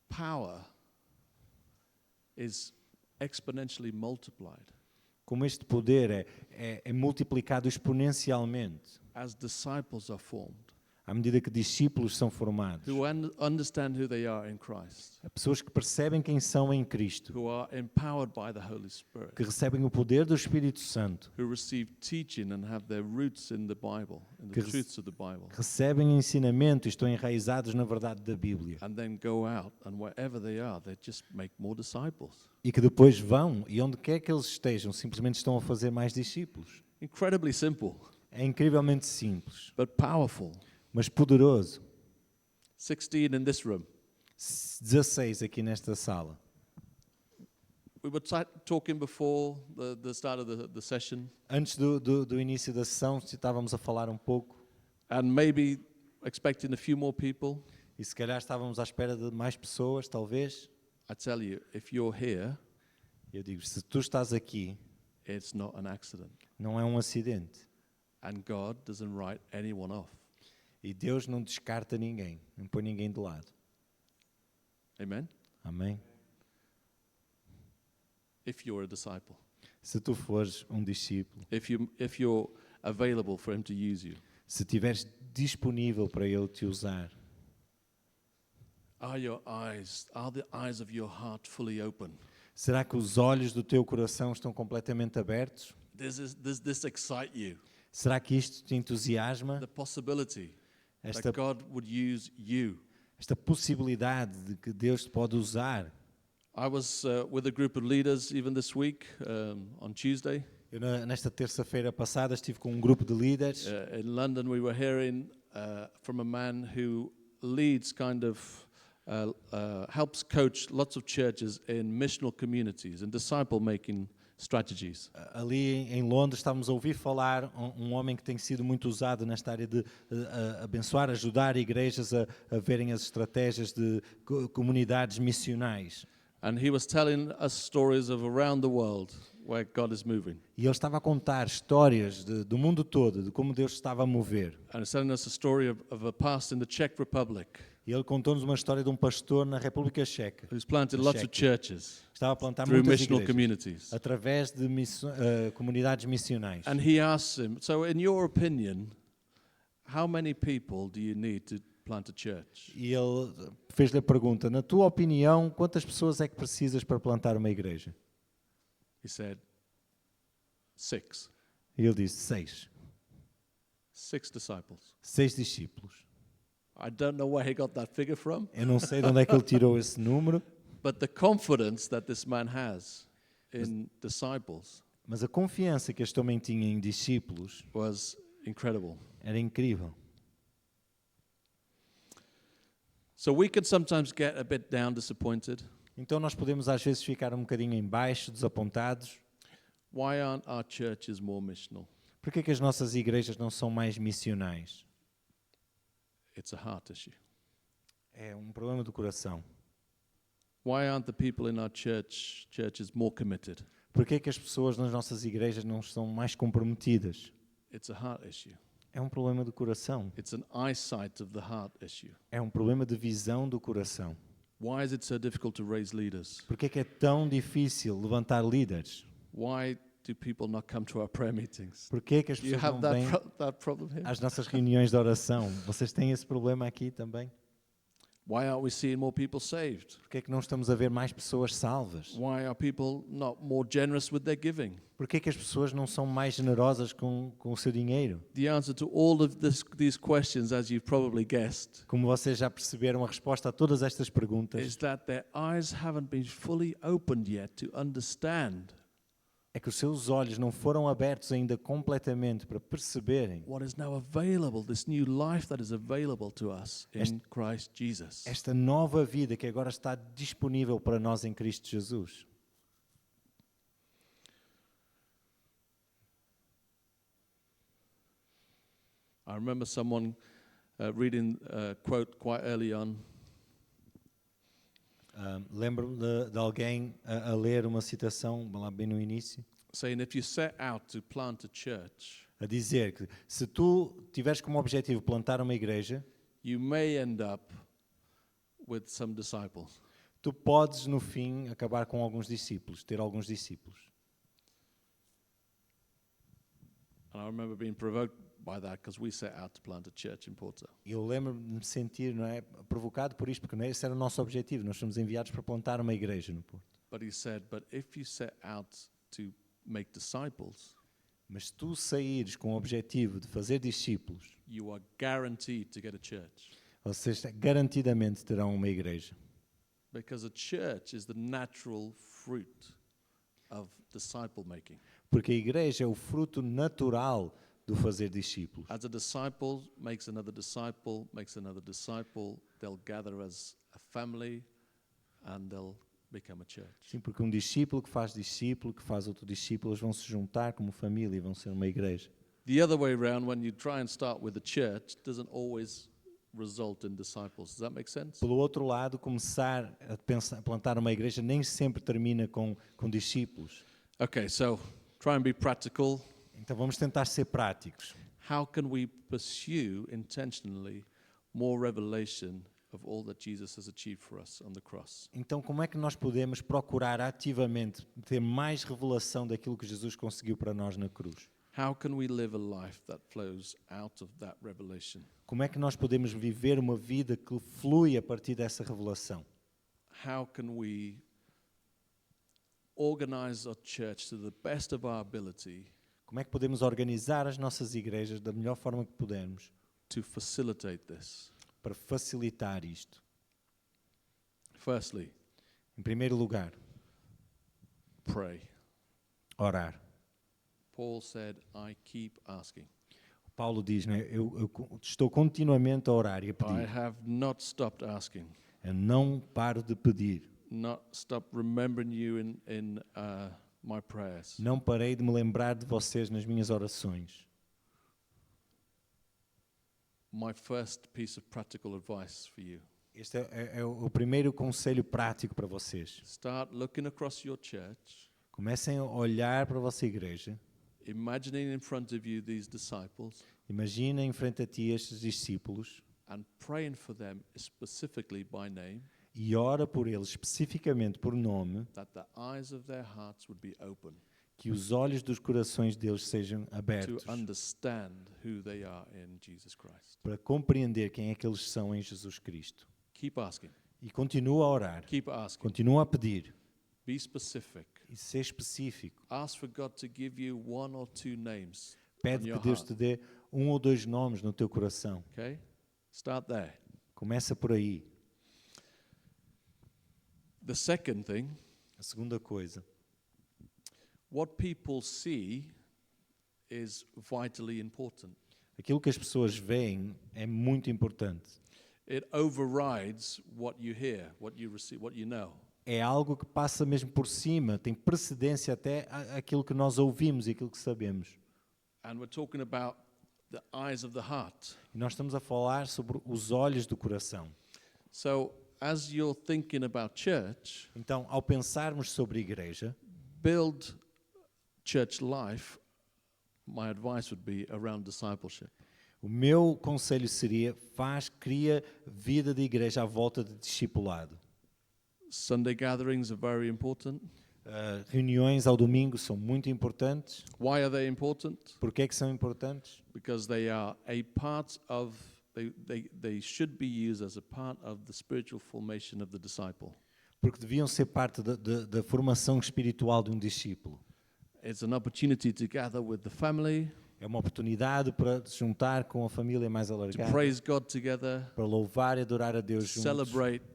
power is exponentially multiplied Como este poder é multiplicado exponencialmente as disciples are formed, à medida que discípulos são formados. who understand who they are in Christ, Há pessoas que percebem quem são em Cristo, who are empowered by the Holy Spirit, que recebem o poder do Espírito Santo, who receive teaching and have their roots in the Bible, in the Que rece- truths of the Bible, que recebem ensinamento e estão enraizados na verdade da Bíblia. and then go out and wherever they are, they just make more disciples. E que depois vão, e onde quer que eles estejam, simplesmente estão a fazer mais discípulos. Incredibly simple, É incrivelmente simples, but powerful. mas poderoso. 16 in this room. 16 aqui nesta sala. We were talking before the start of the session, Antes do início da sessão, estávamos a falar um pouco, and maybe expecting a few more people. e se calhar estávamos à espera de mais pessoas, talvez. I tell you, if you're here, Eu digo, se tu estás aqui, it's not an accident. não é um acidente. And God doesn't write anyone off. E Deus não descarta ninguém, não põe ninguém de lado. Amen? Amém? If you're a disciple. Se tu fores um discípulo, If you're available for Him to use you. se estiveres disponível para Ele te usar, Are the eyes of your heart fully open? será que os olhos do teu coração estão completamente abertos? Does this excite you? Será que isto te entusiasma? The possibility Esta, that God would use you. esta possibilidade de que Deus te pode usar. I was with a group of leaders even this week on Tuesday. Eu, nesta terça-feira passada, estive com um grupo de líderes. In London, we were hearing from a man who leads helps coach lots of churches in missional communities and disciple-making strategies. Ali em Londres estávamos a ouvir falar um homem que tem sido muito usado nesta área de abençoar, ajudar igrejas a verem as estratégias de comunidades missionais. And he was telling us stories of around the world where God is moving. E ele estava a contar histórias do mundo todo, de como Deus estava a mover. And he's telling us a story of a pastor in the Czech Republic E ele contou-nos uma história de um pastor na República Checa, who's planted lots of churches que estava a plantar through muitas missional igrejas communities. através de comunidades missionais. And he asked him, so in your opinion, how many people do you need to plant a church? E ele fez-lhe a pergunta, na tua opinião, quantas pessoas é que precisas para plantar uma igreja? He said, 6. E ele disse, 6. 6 disciples. 6 discípulos. I don't know where he got that figure from, Eu não sei de onde é que ele tirou esse número, but the confidence that this man has in disciples mas a confiança que este homem tinha em discípulos was incredible. era incrível. So we can sometimes get a bit down, disappointed. Então nós podemos às vezes ficar um bocadinho em baixo, desapontados. Why aren't our churches more missional? Por que é que as nossas igrejas não são mais missionais? It's a heart issue. É um problema do coração. Why aren't the people in our churches more committed? Por que é que as pessoas nas nossas igrejas não são mais comprometidas? It's a heart issue. É um problema do coração. It's an eyesight of the heart issue. É um problema de visão do coração. Why is it so difficult to raise leaders? Por que é tão difícil levantar líderes? Why do people not come to our prayer meetings? Por que é que as Do you pessoas have não vêm that problem here? às nossas reuniões de oração? Vocês têm esse problema aqui também? Why aren't we seeing more people saved? Porque é que não estamos a ver mais pessoas salvas? Why are people not more generous with their giving? Porque é que as pessoas não são mais generosas com o seu dinheiro? The answer to all of these questions, as you've probably guessed, Como vocês já perceberam, a resposta a todas estas perguntas is that their eyes haven't been fully opened yet to understand é que os seus olhos não foram abertos ainda completamente para perceberem what is now available, this new life that is available to us in Christ Jesus. esta nova vida que agora está disponível para nós em Cristo Jesus. I remember someone reading a quote quite early on. Lembro-me de alguém a ler uma citação lá bem no início, Saying if you set out to plant a church, a dizer que se tu tiveres como objetivo plantar uma igreja, you may end up with some disciples. tu podes no fim acabar com alguns discípulos, ter alguns discípulos. And I remember being provoked by that because we set out to plant a church in Porto. E eu lembro-me de me sentir, não é, provocado por isto, porque não é, esse era o nosso objetivo. Nós fomos enviados para plantar uma igreja no Porto. But he said, but if you set out to make disciples, Mas se tu saíres com o objetivo de fazer discípulos, you are guaranteed to get a church. vocês garantidamente terão uma igreja. Because a church is the natural fruit of disciple making. Porque a igreja é o fruto natural do fazer discípulos. As a disciple makes another disciple, they'll gather as a family and they'll become a church. Sim, porque um discípulo que faz outro discípulo, eles vão se juntar como família e vão ser uma igreja. The other way around, when you try and start with a church, doesn't always result in disciples. Does that make sense? Pelo outro lado, começar a plantar uma igreja nem sempre termina com discípulos. Okay, so try and be practical. Então vamos tentar ser práticos. How can we pursue intentionally more revelation of all that Jesus has achieved for us on the cross? Então como é que nós podemos procurar ativamente ter mais revelação daquilo que Jesus conseguiu para nós na cruz? How can we live a life that flows out of that revelation? Como é que nós podemos viver uma vida que flui a partir dessa revelação? How can we organize our church to the best of our ability Como é que podemos organizar as nossas igrejas da melhor forma que pudermos to facilitate this? para facilitar isto? Firstly, Em primeiro lugar, pray. orar. Paul said, I keep asking. Paulo diz, né, eu estou continuamente a orar e a I pedir. have not stopped asking, Eu não paro de pedir. not stopped remembering you in my prayers. Não parei de me lembrar de vocês nas minhas orações. My first piece of practical advice for you. Este é o primeiro conselho prático para vocês. Start looking across your church, Comecem a olhar para a vossa igreja. imagining in front of you these disciples, Imagina em frente a ti estes discípulos and praying for them specifically by name, e ora por eles especificamente por nome, that the eyes of their hearts would be open que os olhos dos corações deles sejam abertos to understand who they are in Jesus Christ. para compreender quem é que eles são em Jesus Cristo. Keep asking. E continua a orar, Keep asking. continua a pedir Be specific. e ser específico. Ask for God to give you one or two names Pede on que your Deus heart. te dê um ou dois nomes no teu coração. Okay? Start there. Começa por aí. The second thing, A segunda coisa, what people see is vitally important. aquilo que as pessoas veem é muito importante. It overrides what you hear, what you receive, what you know. É algo que passa mesmo por cima, tem precedência até aquilo que nós ouvimos e aquilo que sabemos. And we're talking about the eyes of the heart. E nós estamos a falar sobre os olhos do coração. So, as you're thinking about church, Então, ao pensarmos sobre a igreja, build church life, my advice would be around discipleship. o meu conselho seria, cria vida de igreja à volta de discipulado. Sunday gatherings are very important. Reuniões ao domingo são muito importantes. Why are they important? Por que é que são importantes? Because they are a part of they should be used as a part of the spiritual formation of the disciple. Porque deviam ser parte da formação espiritual de um discípulo. It's an opportunity to gather with the family, É uma oportunidade para se juntar com a família mais to alargada, praise God together, para louvar e adorar a to Deus juntos, celebrate,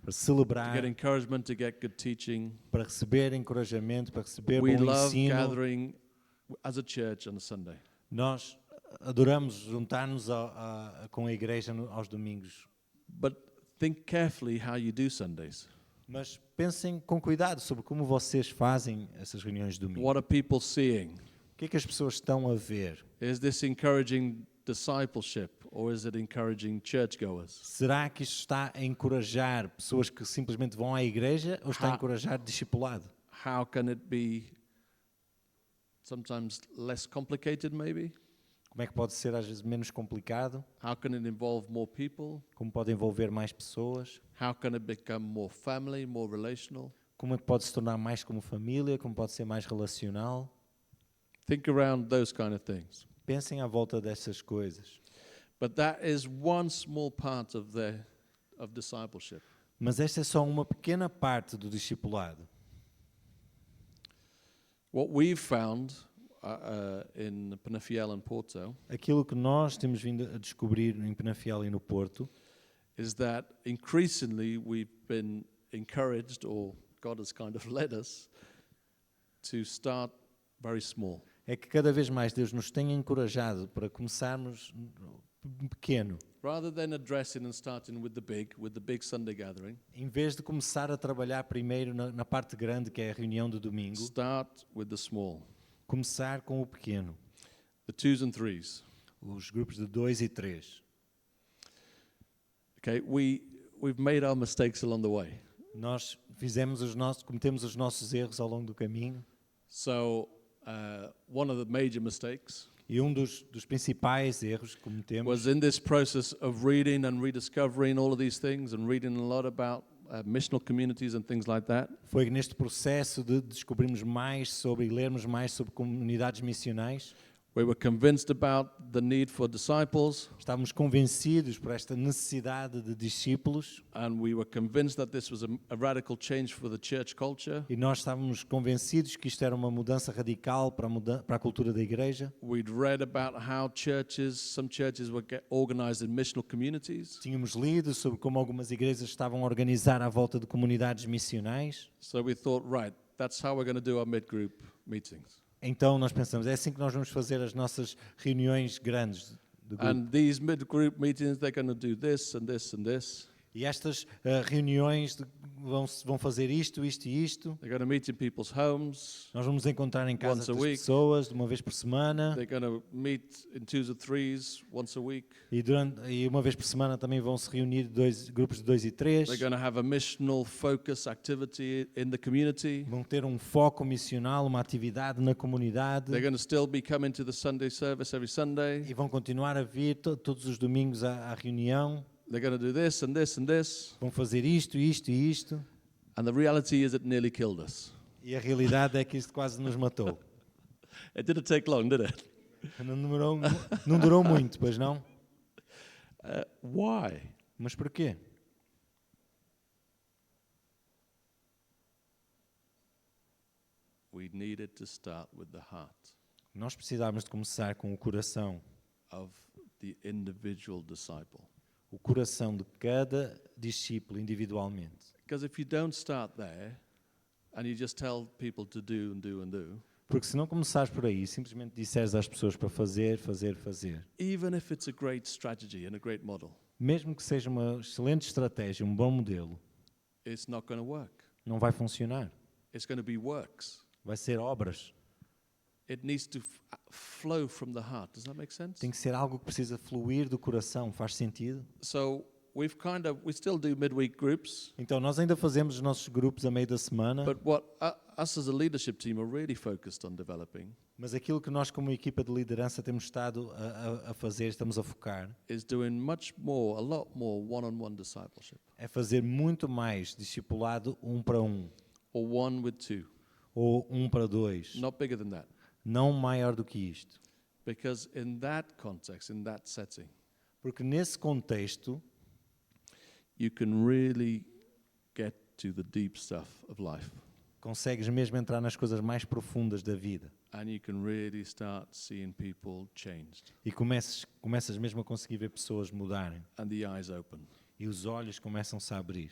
para to celebrar, get encouragement, to get good teaching. para receber encorajamento, para receber We bom love ensino. gathering as a church on a Sunday. Nós adoramos juntar-nos com a igreja aos domingos. But think carefully how you do Sundays. Mas pensem com cuidado sobre como vocês fazem essas reuniões de domingo. What are people seeing? O que é que as pessoas estão a ver? Is this encouraging discipleship or is it encouraging churchgoers? Será que isto está a encorajar pessoas que simplesmente vão à igreja ou está a encorajar discipulado? How can it be sometimes less complicated maybe? Como é que pode ser às vezes menos complicado? How can it involve more people? Como pode envolver mais pessoas? How can it become more family, more relational? Como é que pode se tornar mais como família? Como pode ser mais relacional? Think around those kind of things. Pensem à volta dessas coisas. But that is one small part of discipleship. Mas esta é só uma pequena parte do discipulado. What we've found in Penafiel and Porto Aquilo que nós temos vindo a descobrir em Penafiel e no Porto is that increasingly we've been encouraged, or God has kind of led us, to start very small. é que cada vez mais Deus nos tem encorajado para começarmos pequeno. Rather than addressing and starting with the big Sunday gathering, Em vez de começar a trabalhar primeiro na parte grande, que é a reunião de domingo, start with the small, começar com o pequeno, the 2s and 3s. os grupos de 2 e 3. Okay, we've made our mistakes along the way. Nós cometemos os nossos erros ao longo do caminho, So one of the major mistakes e um dos principais erros que cometemos was in this process of reading and rediscovering all of these things and reading a lot about missional communities and things like that. foi neste processo de descobrirmos mais sobre e lermos mais sobre comunidades missionais. We were convinced about the need for disciples, Estávamos convencidos por esta necessidade de discípulos and we were convinced that this was a radical change for the church culture. e nós estávamos convencidos que isto era uma mudança radical para a cultura da igreja. We'd read about how some churches were organized in missional communities. Tínhamos lido sobre como algumas igrejas estavam a organizar à volta de comunidades missionais. So we thought, right, that's how we're going to do our mid-group meetings. Então nós pensamos, é assim que nós vamos fazer as nossas reuniões grandes de grupo. And these mid-group meetings, they're going to do this and this and this. E estas reuniões vão fazer isto e isto. They're going to meet in people's homes. Nós vamos encontrar em casa Once a das week. pessoas de uma vez por semana. They're going to meet in 2s or 3s once a week. E uma vez por semana também vão se reunir grupos de 2 e 3. They're going to have a missional focus activity in the community. Vão ter um foco missional, uma atividade na comunidade. They're going to still be coming to the Sunday service every Sunday. E vão continuar a vir todos os domingos à reunião. They're going to do this and this and this. Vão fazer isto, isto e isto. And the reality is it nearly killed us. E a realidade é que isto quase nos matou. It didn't take long, did it? Não durou muito, pois não? Why? Mas porquê? We needed to start with the heart Nós precisávamos de começar com o coração. of the individual disciple. O coração de cada discípulo individualmente. Because if you don't start there and you just tell people to do and do and do, Porque se não começares por aí, simplesmente disseres às pessoas para fazer, even if it's a great strategy and a great model, mesmo que seja uma excelente estratégia, um bom modelo, it's not going to work. não vai funcionar. It's going to be works. Vai ser obras. It needs to flow from the heart. Does that make sense? Tem que ser algo que precisa fluir do coração. Faz sentido? So we still do midweek groups, Então, nós ainda fazemos os nossos grupos a meio da semana, but what us as a leadership team are really focused on developing mas aquilo que nós como equipa de liderança temos estado a fazer, estamos a focar, is doing a lot more one-on-one discipleship, é fazer muito mais discipulado 1 para 1, or 1 with 2, ou 1 para 2, not bigger than that. não maior do que isto. Because in that context, in that setting, Porque nesse contexto you can really get to the deep stuff of life. consegues mesmo entrar nas coisas mais profundas da vida. And you can really start seeing people changed E começas mesmo a conseguir ver pessoas mudarem. and the eyes open. E os olhos começam-se a abrir.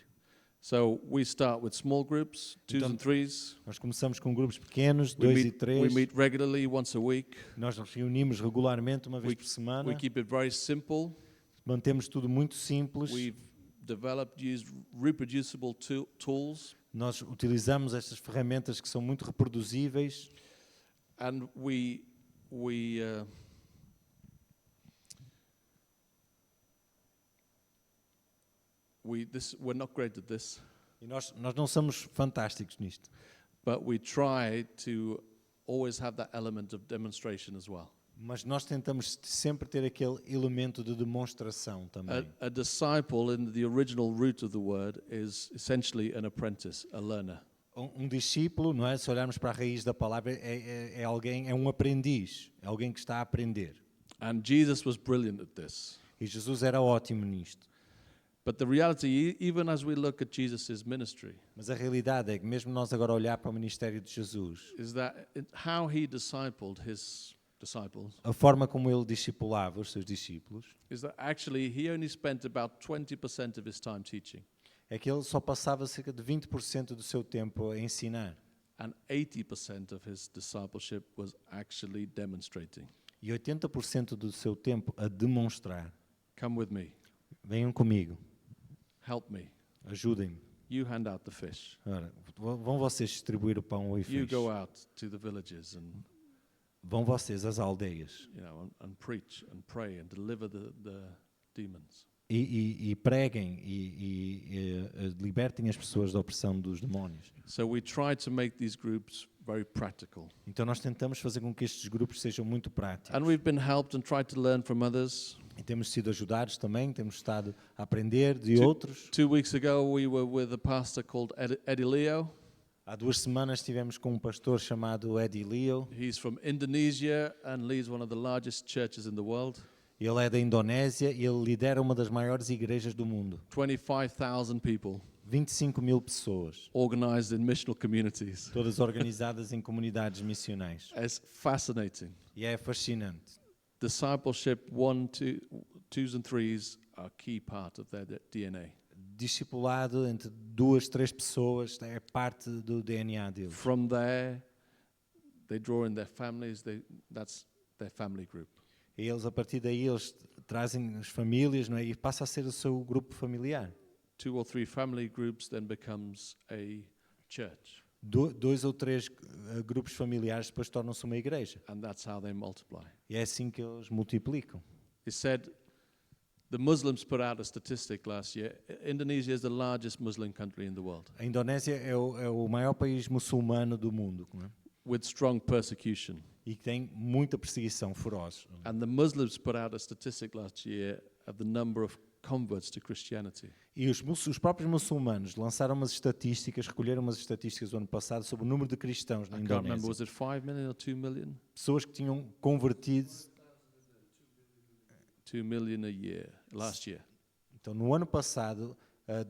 So we start with small groups, 2s Então, and 3s. Nós começamos com grupos pequenos, We 2 e we 3. meet regularly once a week. Nós nos reunimos regularmente, uma vez por We semana. keep it very simple. Mantemos tudo muito simples. We've used reproducible tools, Nós utilizamos estas ferramentas que são muito reproduzíveis. and we're not great at this, E nós não somos fantásticos nisto. but we try to always have that element of demonstration as well. Mas nós tentamos sempre ter aquele elemento de demonstração também. A disciple, in the original root of the word, is essentially an apprentice, a learner. Um discípulo, não é? Se olharmos para a raiz da palavra, é alguém, é um aprendiz, é alguém que está a aprender. And Jesus was brilliant at this. E Jesus era ótimo nisto. But the reality, even as we look at Jesus' ministry, Mas a realidade é que mesmo nós agora olhar para o ministério de Jesus, is that how he discipled his disciples, a forma como ele discipulava os seus discípulos, is that actually he only spent about 20% of his time teaching, é que ele só passava cerca de 20% do seu tempo a ensinar. and 80% of his discipleship was actually demonstrating. E 80% do seu tempo a demonstrar. Come with me. Venham comigo, Help me. ajudem-me. You hand out the fish. Ora, vão vocês distribuir o pão e o You peixe. go out to the villages and Vão vocês às aldeias and preach and pray and deliver the demons. e preguem e libertem as pessoas da opressão dos demónios. So we try to make these groups very practical. Então nós tentamos fazer com que estes grupos sejam muito práticos. And we've been helped and tried to learn from others. E temos sido ajudados também, temos estado a aprender de Two- outros. 2 weeks ago, we were with a pastor called Eddie Leo. Há 2 semanas estivemos com um pastor chamado Eddie Leo. He's from Indonesia and leads one of the largest churches in the world. Ele é da Indonésia e ele lidera uma das maiores igrejas do mundo. 25,000 people 25.000 pessoas, organized in missional communities. todas organizadas em comunidades missionais. It's fascinating. E é fascinante. Discipleship 2s and 3s are a key part of their DNA. Discipulado entre 2, 3 pessoas é parte do DNA deles. From there, they draw in their families. That's their family group. E eles, a partir daí, eles trazem as famílias, não é? E passa a ser o seu grupo familiar. 2 or 3 family groups then becomes a church. 2 ou 3 grupos familiares depois tornam-se uma igreja. And that's how they multiply. E é assim que eles multiplicam. He said, the Muslims put out a statistic last year. Indonesia is the largest Muslim country in the world, A Indonésia é o maior país muçulmano do mundo, não é? with strong persecution. E que tem muita perseguição feroz. And the Muslims put out a statistic last year of the number of converts to Christianity. E os próprios muçulmanos lançaram umas estatísticas, recolheram umas estatísticas do ano passado sobre o número de cristãos na I can't remember, Indonésia. was it 5 million or 2 million? Pessoas que tinham convertido. 2 million a year, last year. Então, no ano passado,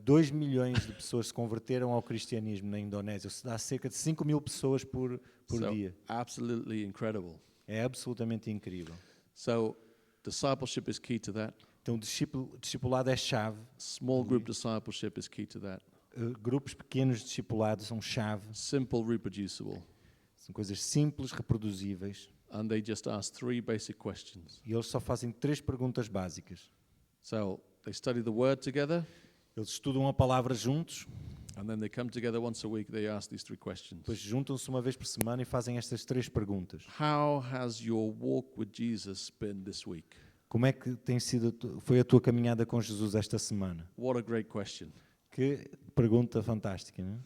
2 milhões de pessoas se converteram ao cristianismo na Indonésia. Isso dá cerca de 5.000 pessoas por So dia. absolutely incredible. É absolutamente incrível. So discipleship is key to that. Então, o discipulado é chave. Small group discipleship is key to that. Grupos pequenos de discipulado são chave. Simple, reproducible. São coisas simples, reproduzíveis. And they just ask 3 basic questions. E eles só fazem 3 perguntas básicas. So they study the word together, Eles estudam a palavra juntos, and then they come together once a week. They ask these 3 questions. depois juntam-se uma vez por semana e fazem estas 3 perguntas. How has your walk with Jesus been this week? Como é que foi a tua caminhada com Jesus esta semana? What a great question. Que pergunta fantástica, não é?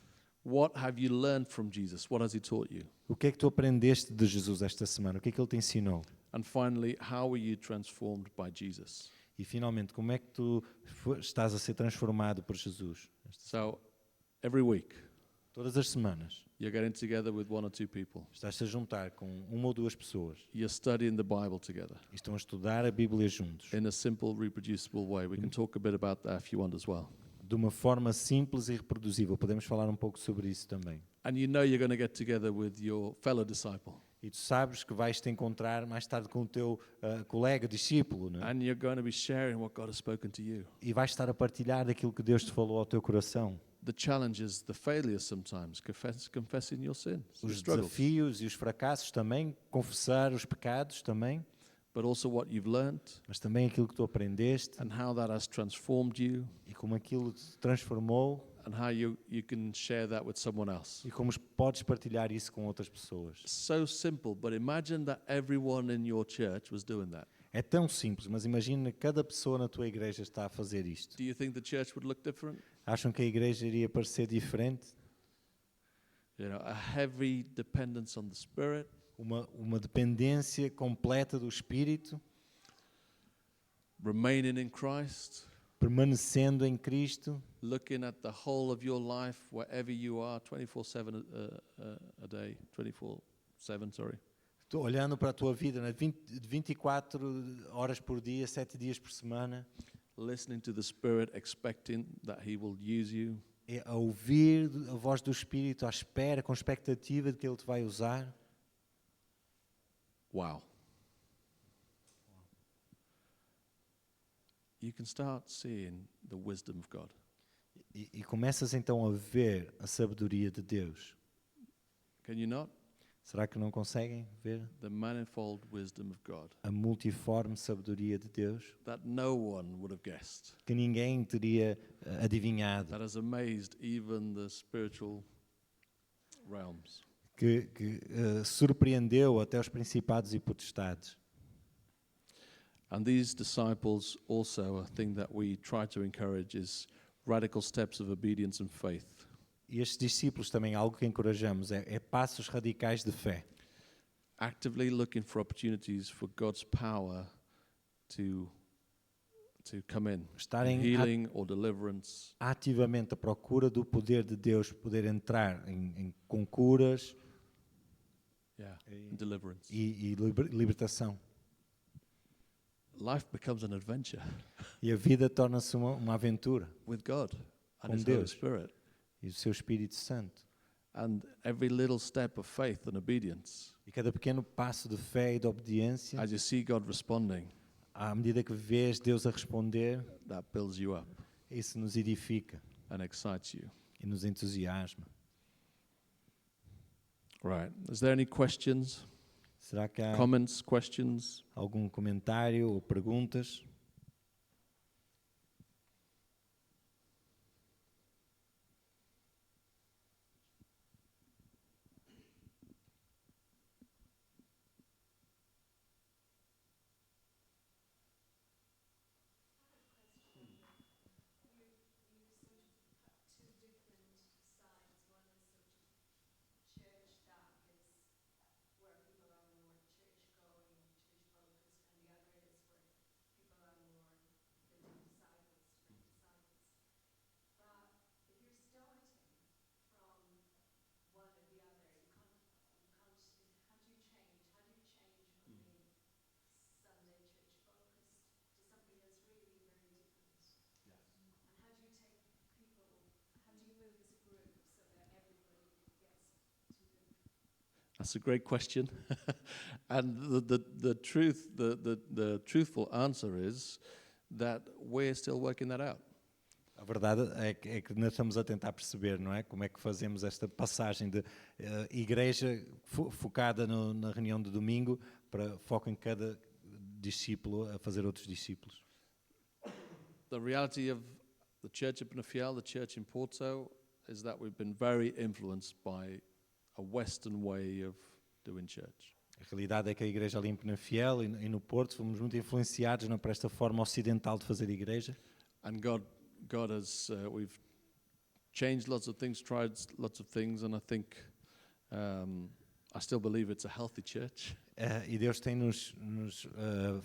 What have you learned from Jesus? What has he taught you? O que é que tu aprendeste de Jesus esta semana? O que é que ele te ensinou? And finally, how were you transformed by Jesus? E finalmente, como é que tu estás a ser transformado por Jesus? So every week, Todas as semanas. You're getting together with one or two people. Estás-te a juntar com uma ou duas pessoas You're studying the Bible together e estão a estudar a Bíblia juntos, in a simple, reproducible way. We can talk a bit about that if you want as well. de uma forma simples e reproduzível. Podemos falar um pouco sobre isso também. And you know you're going to get together with your fellow disciple. E tu sabes que vais te encontrar mais tarde com o teu colega, discípulo, não é? And you're going to be sharing what God has spoken to you. E vais estar a partilhar daquilo que Deus te falou ao teu coração. The challenges, the failures sometimes, confessing your sins, your Os struggles, desafios e os fracassos também, confessar os pecados também, but also what you've learned mas também aquilo que tu aprendeste and how that has transformed you e como aquilo te transformou and how you can share that with someone else. e como podes partilhar isso com outras pessoas. So simple, but imagine that everyone in your church was doing that. É tão simples, mas imagina que cada pessoa na tua igreja está a fazer isto. Do you think the church would look different? Acham que a igreja iria parecer diferente? You know, a heavy dependence on the Spirit, Uma dependência completa do Espírito, remaining in Christ, permanecendo em Cristo, looking at the whole of your life, wherever you are, 24/7 a day, 24/7, sorry. estou olhando para a tua vida, né? 24 horas por dia, 7 dias por semana, Listening to the Spirit, expecting that He will use you. é a ouvir a voz do Espírito, à espera, com expectativa de que Ele te vai usar. Wow. You can start seeing the wisdom of God. E começas então a ver a sabedoria de Deus. Can you not? Será que não conseguem ver The manifold wisdom of God a multiforme sabedoria de Deus? that no one would have guessed, Que ninguém teria adivinhado. that has amazed even the spiritual realms. Que surpreendeu até os principados e potestades. And these disciples also, a thing that we try to encourage is radical steps of obedience and faith. E estes discípulos também, algo que encorajamos, é passos radicais de fé. Actively looking for opportunities for God's power to come in Estarem healing or deliverance. ativamente à procura do poder de Deus, poder entrar com curas Deliverance. e libertação. Life becomes an adventure E a vida torna-se uma aventura with God and Com His Holy Deus. Spirit. e o seu Espírito Santo. And every little step of faith and obedience, E cada pequeno passo de fé e de obediência, as you see God responding, à medida que vês Deus a responder, that builds you up isso nos edifica and excites you. e nos entusiasma. Right. Is there any questions, Será que há comments, questions? algum comentário ou perguntas? That's a great question. And the truthful answer is that we're still working that out. A verdade é que nós estamos a tentar perceber, não é? Como é que fazemos esta passagem de igreja focada na reunião de domingo para foco em cada discípulo a fazer outros discípulos. The reality of the church in Penafiel, the church in Porto, is that we've been very influenced by a Western way of doing church. A realidade é que a igreja ali em Penafiel e no Porto fomos muito influenciados por esta forma ocidental de fazer igreja. And God has, we've changed lots of things, tried lots of things, and I think I still believe it's a healthy church. E Deus tem nos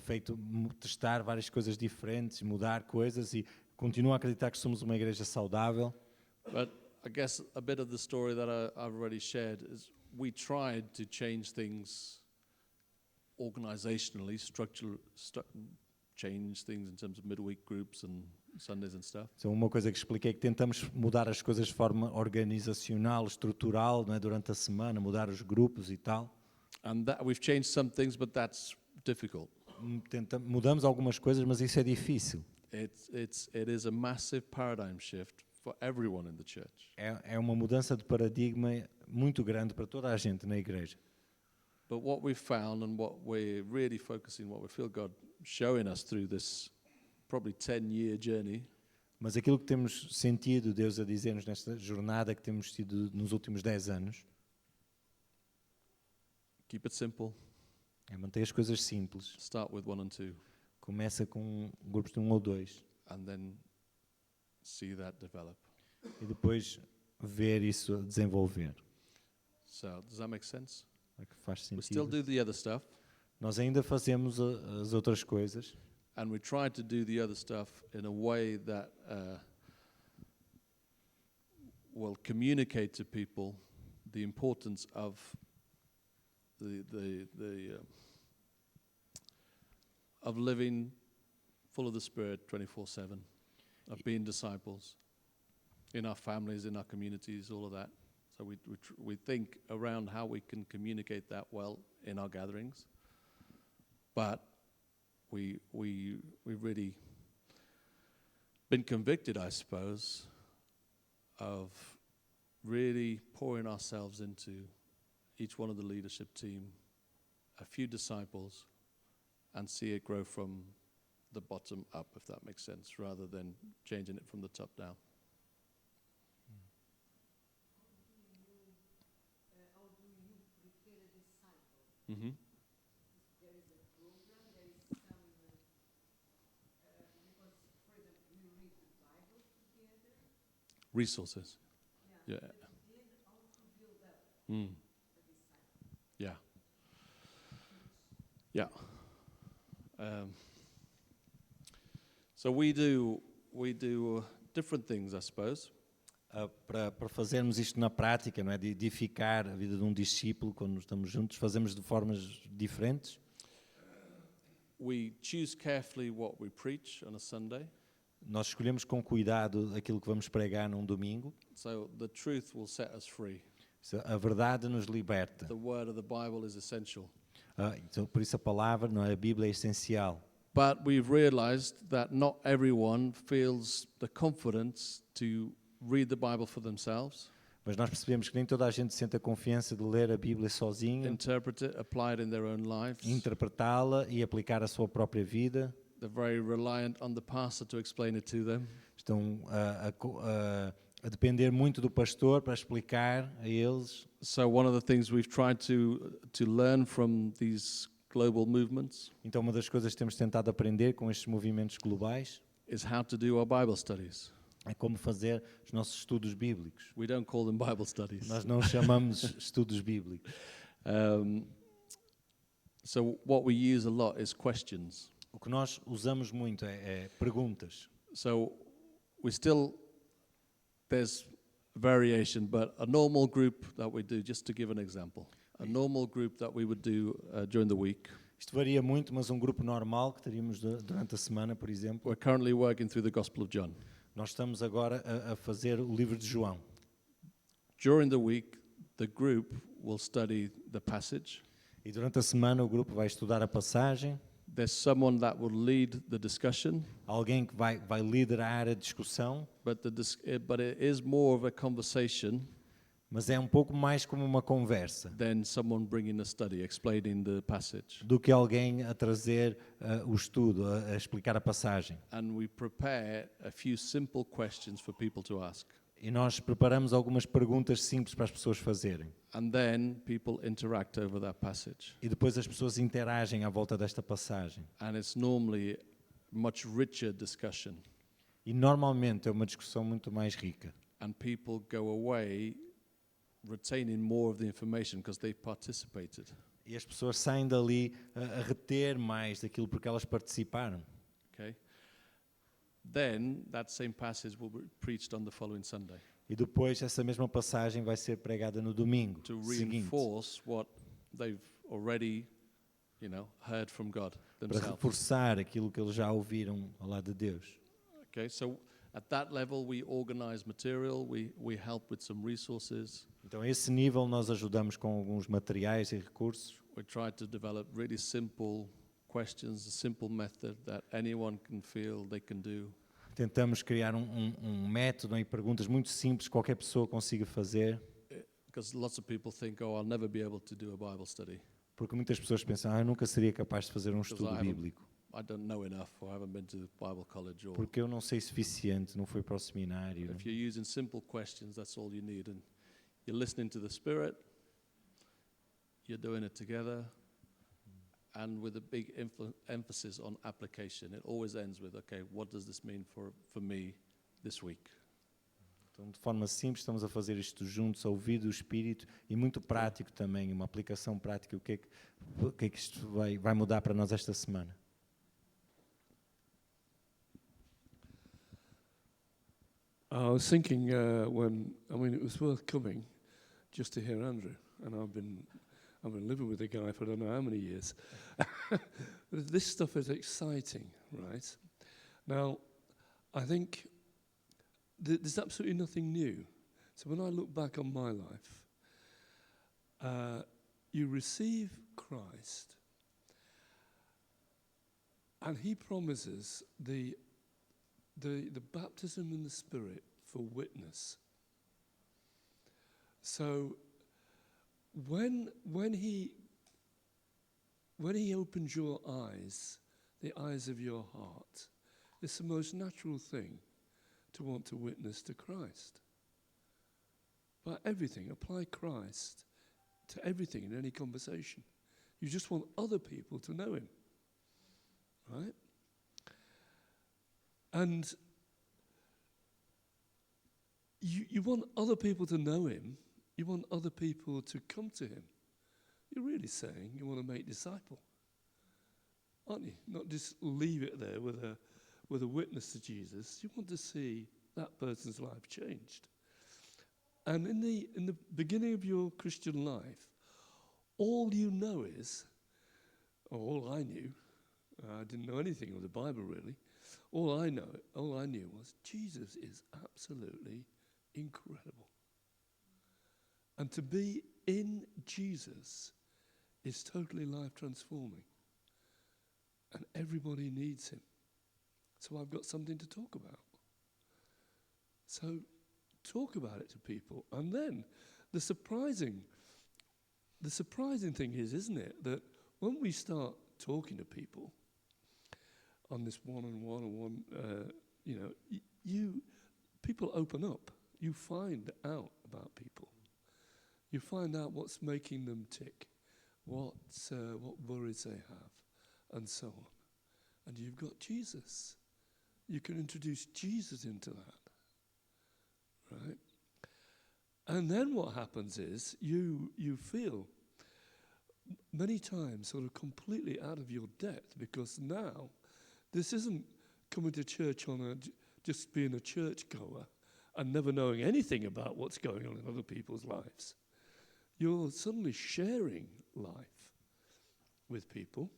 feito testar várias coisas diferentes, mudar coisas e continuo a acreditar que somos uma igreja saudável. But I guess a bit of the story that I've already shared is we tried to change things organizationally, change things in terms of midweek groups and Sundays and stuff. Então, uma coisa que expliquei é que tentamos mudar as coisas de forma organizacional, estrutural, não é? Durante a semana, mudar os grupos e tal. And that we've changed some things, but that's difficult. Mudamos algumas coisas, mas isso é difícil. It is a massive paradigm shift for everyone in the church. É uma mudança de paradigma muito grande para toda a gente na igreja. But what we've found and what we're really focusing, what we feel God showing us through this probably 10-year journey, Mas aquilo que temos sentido Deus a dizer-nos nesta jornada que temos tido nos últimos 10 anos keep it simple, é manter as coisas simples. start with 1 and 2, Começa com grupos de 1 ou 2 and then see that develop. e depois ver isso desenvolver. So, does that make sense? É que faz We still sentido. do the other stuff, Nós ainda fazemos as outras coisas, and we try to do the other stuff in a way that will communicate to people the importance of of living full of the Spirit 24/7, of being disciples in our families, in our communities, all of that. So we think around how we can communicate that well in our gatherings, but we've really been convicted, I suppose, of really pouring ourselves into each one of the leadership team, a few disciples, and see it grow from the bottom up, if that makes sense, rather than changing it from the top down. How do you prepare a disciple? Mm-hmm. There is a program, there is some, because, for example, we read the Bible together. Resources. Yeah. But then how to build up Mm. a disciple? Yeah. Yeah. So we do different things, I suppose. para fazermos isto na prática, não é? De edificar a vida de um discípulo quando estamos juntos, fazemos de formas diferentes. We choose carefully what we preach on a Sunday. Nós escolhemos com cuidado aquilo que vamos pregar num domingo. So the truth will set us free. A verdade nos liberta. The word of the Bible is essential. Então, por isso a palavra, não é? A Bíblia é essencial. But we've realized that not everyone feels the confidence to read the Bible for themselves, Mas nós percebemos que nem toda a gente sente a confiança de ler a Bíblia sozinho, interpret it, apply it in their own lives. interpretá-la e aplicar à sua própria vida. They're very reliant on the pastor to explain it to them. Estão a depender muito do pastor para explicar a eles. So one of the things we've tried to learn from these global movements Então, uma das coisas que temos tentado aprender com estes movimentos globais is how to do our Bible studies. é como fazer os nossos estudos bíblicos. We don't call them Bible studies. Nós não chamamos estudos bíblicos. So what we use a lot is questions. O que nós usamos muito é perguntas. So there's variation, but a normal group that we do, just to give an example, a normal group that we would do during the week. Isto varia muito, mas um grupo normal que teríamos durante a semana, por exemplo, We're currently working through the Gospel of John. nós estamos agora a fazer o livro de João. During the week, the group will study the passage. E durante a semana o grupo vai estudar a passagem. There's someone that will lead the discussion, Alguém que vai liderar a discussão, but it is more of a conversation mas é um pouco mais como uma conversa than someone bringing a study, explaining the passage. do que alguém a trazer o estudo, a explicar a passagem. And we prepare a few simple questions for people to ask. E nós preparamos algumas perguntas simples para as pessoas fazerem. And then people interact over that passage. E depois as pessoas interagem à volta desta passagem. And it's normally much richer discussion. E normalmente é uma discussão muito mais rica. And people go away retaining more of the information because they participated. E as pessoas saem dali a reter mais daquilo porque elas participaram. Okay? Then that same passage will be preached on the following Sunday. E depois essa mesma passagem vai ser pregada no domingo to seguinte, reinforce what they've already, heard from God para themselves. reforçar aquilo que eles já ouviram ao lado de Deus. Okay, so at that level, we organize material, we help with some resources, Então a esse nível nós ajudamos com alguns materiais e recursos. we try to develop really simple questions, a simple method that anyone can feel they can do. Tentamos criar um método e perguntas muito simples que qualquer pessoa consiga fazer, Because lots of people think, oh, I'll never be able to do a Bible study. porque muitas pessoas pensam, eu nunca seria capaz de fazer um Because estudo bíblico, I don't know enough, or I haven't been to Bible college, or porque eu não sei suficiente, não fui para o seminário. if you're using simple questions, that's all you need. And you're listening to the Spirit, you're doing it together, and with a big emphasis on application. It always ends with, okay, what does this mean for me this week? Então, de forma simples, estamos a fazer isto juntos, a ouvir do Espírito e muito prático também, uma aplicação prática, o que é que isto vai mudar para nós esta semana. I was thinking it was worth coming just to hear Andrew, and I've been living with the guy for I don't know how many years. This stuff is exciting, right? Now, I think there's absolutely nothing new. So when I look back on my life, you receive Christ, and He promises the baptism in the Spirit for witness. So when he opens your eyes, the eyes of your heart, it's the most natural thing to want to witness to Christ. But everything, apply Christ to everything in any conversation. You just want other people to know Him, right? And you want other people to know Him. You want other people to come to Him. You're really saying you want to make disciple, aren't you? Not just leave it there with a witness to Jesus. You want to see that person's life changed. And in the beginning of your Christian life, all you know is, or all I knew, I didn't know anything of the Bible really. All I knew was Jesus is absolutely incredible. And to be in Jesus is totally life transforming. And everybody needs Him. So I've got something to talk about. So talk about it to people. And then the surprising thing is, isn't it, that when we start talking to people on this one-on-one, people open up. You find out about people. You find out what's making them tick, what worries they have, and so on. And you've got Jesus. You can introduce Jesus into that, right? And then what happens is you feel many times sort of completely out of your depth, because now this isn't coming to church on just being a churchgoer and never knowing anything about what's going on in other people's lives. You're suddenly sharing life with people,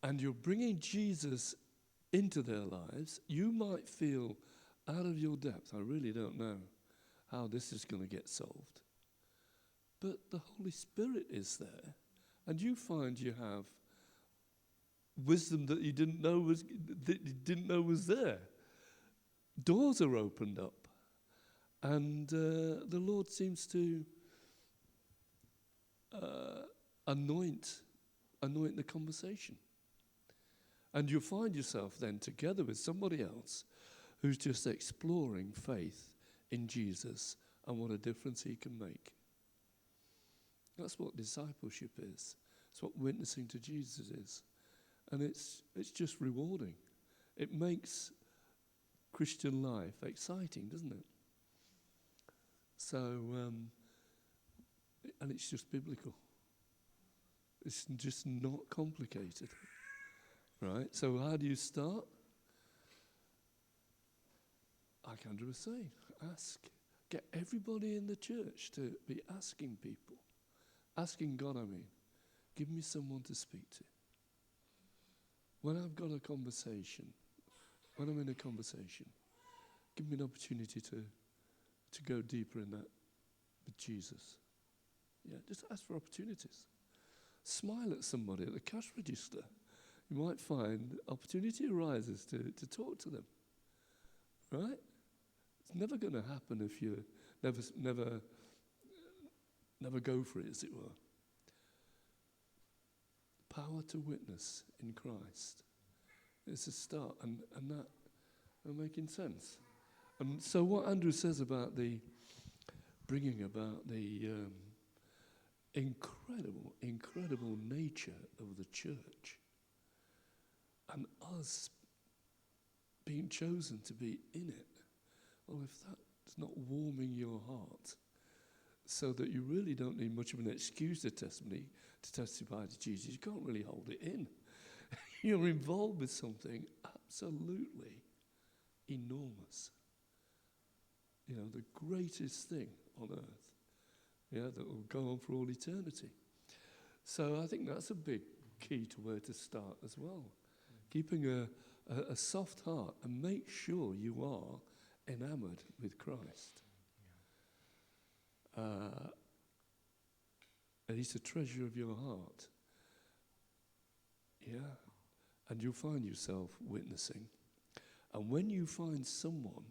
and you're bringing Jesus into their lives. You might feel out of your depth. I really don't know how this is going to get solved. But the Holy Spirit is there, and you find you have wisdom that you didn't know was there. Doors are opened up, and the Lord seems to anoint the conversation. And you find yourself then together with somebody else who's just exploring faith in Jesus and what a difference He can make. That's what discipleship is. It's what witnessing to Jesus is. And it's just rewarding. It makes Christian life exciting, doesn't it? So, and it's just biblical. It's just not complicated, right? So how do you start? like Andrew was saying, ask. Get everybody in the church to be asking people. Asking God, give me someone to speak to. When I've got a conversation, when I'm in a conversation, give me an opportunity to go deeper in that with Jesus. Yeah, just ask for opportunities. Smile at somebody at the cash register. You might find opportunity arises to talk to them. Right? It's never going to happen if you never go for it, as it were. Power to witness in Christ. It's a start, and that are making sense. And so what Andrew says about the bringing about the incredible nature of the church, and us being chosen to be in it. Well, if that's not warming your heart, so that you really don't need much of an excuse to testify to Jesus, you can't really hold it in. You're involved with something absolutely enormous. You know, the greatest thing on earth, that will go on for all eternity. So I think that's a big key to where to start as well. Keeping a soft heart, and make sure you are enamored with Christ. And he's the treasure of your heart. Yeah. And you'll find yourself witnessing. And when you find someone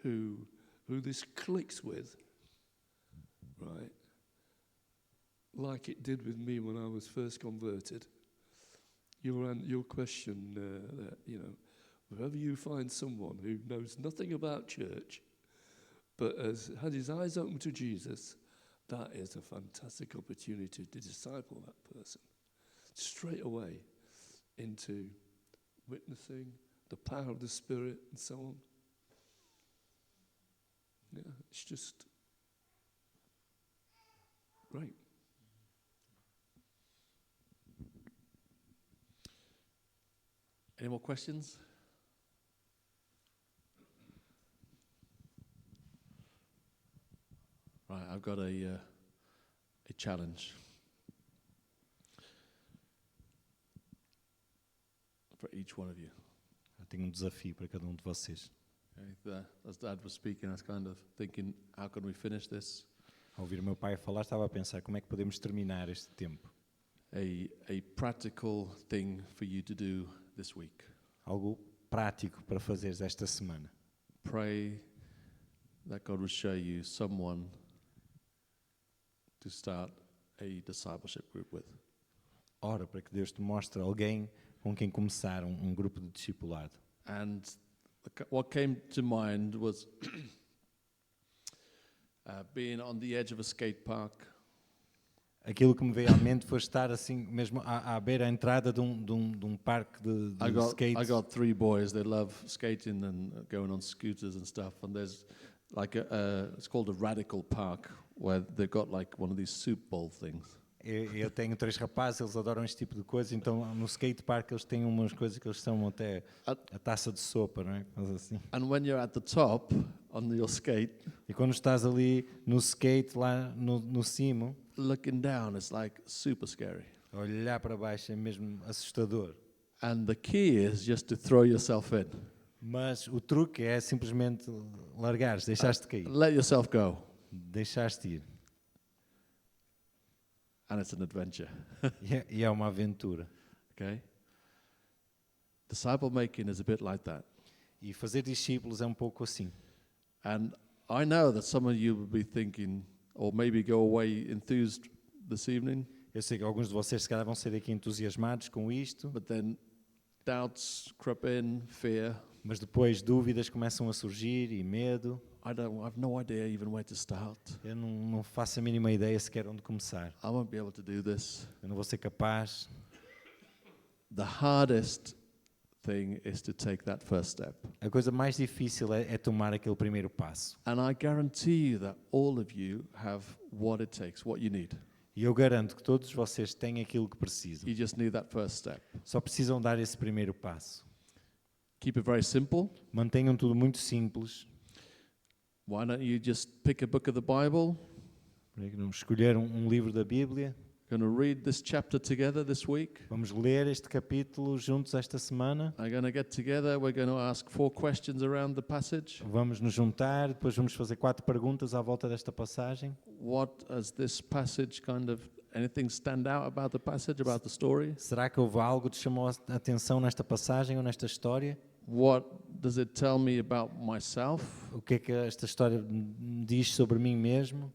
who this clicks with, right, like it did with me when I was first converted, your question that, wherever you find someone who knows nothing about church, but has had his eyes open to Jesus, that is a fantastic opportunity to disciple that person straight away into witnessing, the power of the Spirit, and so on. Yeah, it's just great. Any more questions? Right, I've got a challenge for each one of you. Eu tenho desafio para cada de vocês. Okay, as Dad was speaking, I was kind of thinking, how can we finish this? Ao ouvir o meu pai falar, estava a pensar como é que podemos terminar este tempo. A practical thing for you to do this week. Algo prático para fazeres esta semana. Pray that God will show you someone to start a discipleship group with. Ora para que Deus te mostre alguém com quem começar um grupo de discipulado. And what came to mind was being on the edge of a skate park. Aquilo que me veio à mente foi estar assim mesmo à beira, à entrada de um parque de skate. I got 3 boys. They love skating and going on scooters and stuff. And there's like it's called a radical park where they've got like one of these soup bowl things. Eu tenho 3 rapazes, eles adoram este tipo de coisa, então no skate park eles têm umas coisas que eles chamam até a taça de sopa, não é? Mas assim. And when you're at the top on your skate, E quando estás ali no skate, lá no cimo, looking down, it's like super scary. olhar para baixo é mesmo assustador. And the key is just to throw yourself in. Mas o truque é simplesmente largares, deixaste cair, Let yourself go. deixaste ir. And it's an adventure. E é uma aventura. Okay? Disciple making is a bit like that. E fazer discípulos é um pouco assim. And I know that some of you will be thinking, or maybe go away enthused this evening, Eu sei que alguns de vocês se calhar vão ser aqui entusiasmados com isto, but then doubts creep in, fear. mas depois dúvidas começam a surgir e medo. I have no idea even where to start. Eu não faço a mínima ideia sequer onde começar. I won't be able to do this. Eu não vou ser capaz. The hardest thing is to take that first step. A coisa mais difícil é tomar aquele primeiro passo. And I guarantee you that all of you have what it takes, what you need. E eu garanto que todos vocês têm aquilo que precisam. You just need that first step. Só precisam dar esse primeiro passo. Keep it very simple. Mantenham tudo muito simples. Why don't you just pick a book of the Bible? Vamos escolher um livro da Bíblia. Going to read this chapter together this week. Vamos ler este capítulo juntos esta semana. I'm going to get together. We're going to ask 4 questions around the passage. Vamos nos juntar, depois vamos fazer 4 perguntas à volta desta passagem. What does this passage anything stand out about the passage, about the story? Será que houve algo que te chamou a atenção nesta passagem ou nesta história? What does it tell me about myself? O que é que esta história me diz sobre mim mesmo?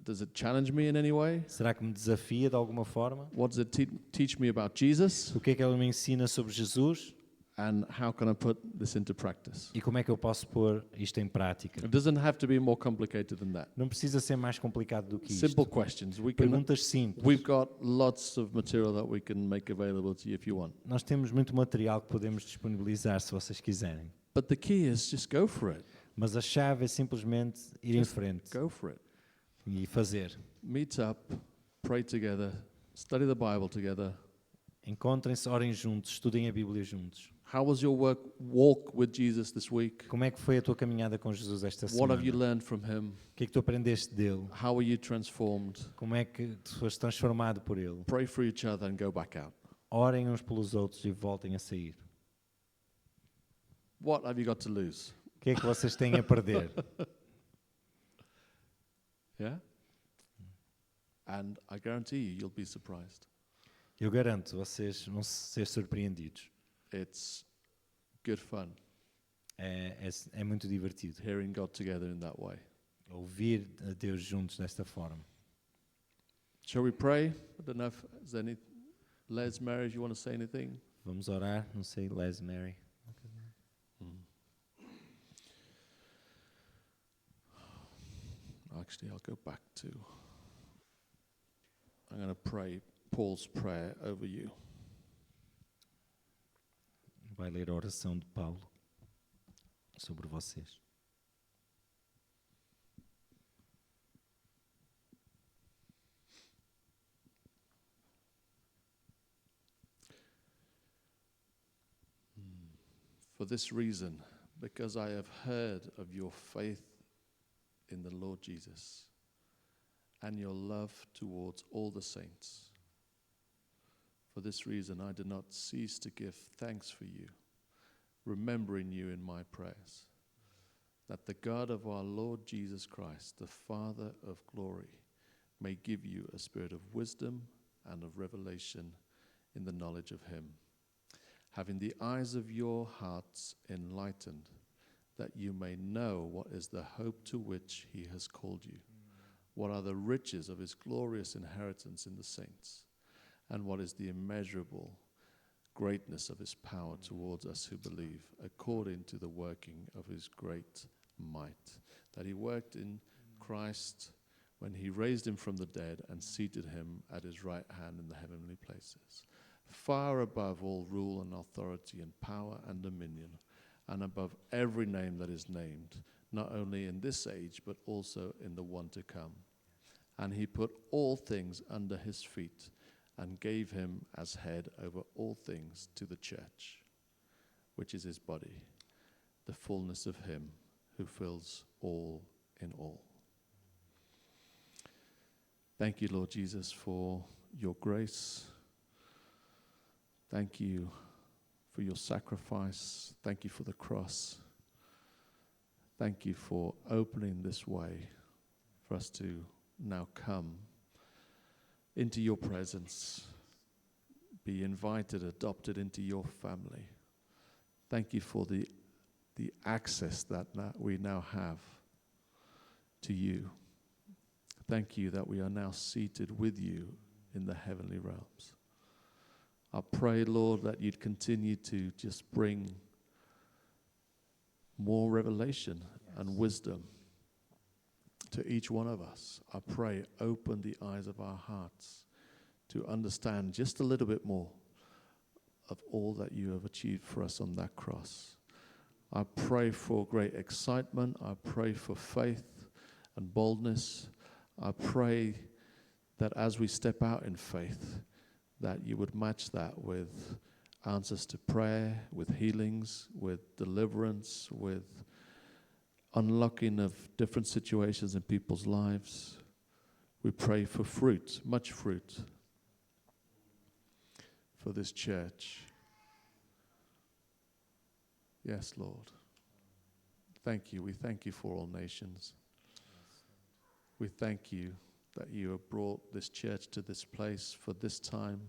Does it challenge me in any way? Será que me desafia de alguma forma? What does it teach me about Jesus? O que é que ela me ensina sobre Jesus? And how can I put this into practice? E como é que eu posso pôr isto em prática? It doesn't have to be more complicated than that. Não precisa ser mais complicado do que Simple isto. questions. Perguntas simples. We've got lots of material that we can make available to you if you want. Nós temos muito material que podemos disponibilizar se vocês quiserem. But the key is just go for it. Mas a chave é simplesmente ir em frente Go for it. e fazer. Meet up, pray together, study the Bible together. Encontrem-se, orem juntos, estudem a Bíblia juntos. How was your walk with Jesus this week? Como é que foi a tua caminhada com Jesus esta What semana? have you learned from him? O que é que tu aprendeste dele? How were you transformed? Como é que tu foste transformado por ele? Pray for each other and go back out. Orem uns pelos outros e voltem a sair. What have you got to lose? O que é que vocês têm a perder? Yeah? And I guarantee you'll be surprised. Eu garanto, vocês vão ser surpreendidos. It's good fun É muito divertido hearing God together in that way. ouvir a Deus juntos desta forma. Shall we pray? I don't know if there's any Les, Mary, if you want to say anything. Vamos orar, não sei, Les, Mary. Actually, I'll go back to. I'm going to pray Paul's prayer over you. Vai ler a oração de Paulo sobre vocês. For this reason, because I have heard of your faith in the Lord Jesus and your love towards all the saints. For this reason, I do not cease to give thanks for you, remembering you in my prayers, that the God of our Lord Jesus Christ, the Father of glory, may give you a spirit of wisdom and of revelation in the knowledge of him, having the eyes of your hearts enlightened, that you may know what is the hope to which he has called you, what are the riches of his glorious inheritance in the saints, and what is the immeasurable greatness of his power towards us who believe, according to the working of his great might, that he worked in Christ when he raised him from the dead and seated him at his right hand in the heavenly places, far above all rule and authority and power and dominion, and above every name that is named, not only in this age, but also in the one to come. And he put all things under his feet, and gave him as head over all things to the church, which is his body, the fullness of him who fills all in all. Thank you, Lord Jesus, for your grace. Thank you for your sacrifice. Thank you for the cross. Thank you for opening this way for us to now come into your presence, be invited, adopted into your family. Thank you for the access that we now have to you. Thank you that we are now seated with you in the heavenly realms. I pray, Lord, that you'd continue to just bring more revelation and wisdom to each one of us. I pray, open the eyes of our hearts to understand just a little bit more of all that you have achieved for us on that cross. I pray for great excitement. I pray for faith and boldness. I pray that as we step out in faith, that you would match that with answers to prayer, with healings, with deliverance, with unlocking of different situations in people's lives. We pray for fruit, much fruit, for this church. Yes, Lord. Thank you. We thank you for all nations. We thank you that you have brought this church to this place for this time.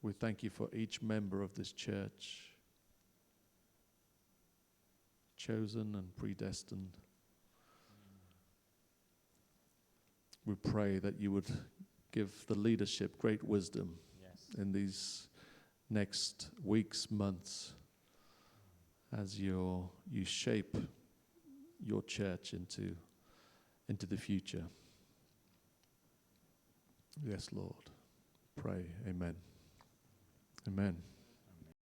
We thank you for each member of this church, chosen and predestined. We pray that you would give the leadership great wisdom in these next weeks, months, as you shape your church into the future. Yes, Lord. Pray. Amen. Amen.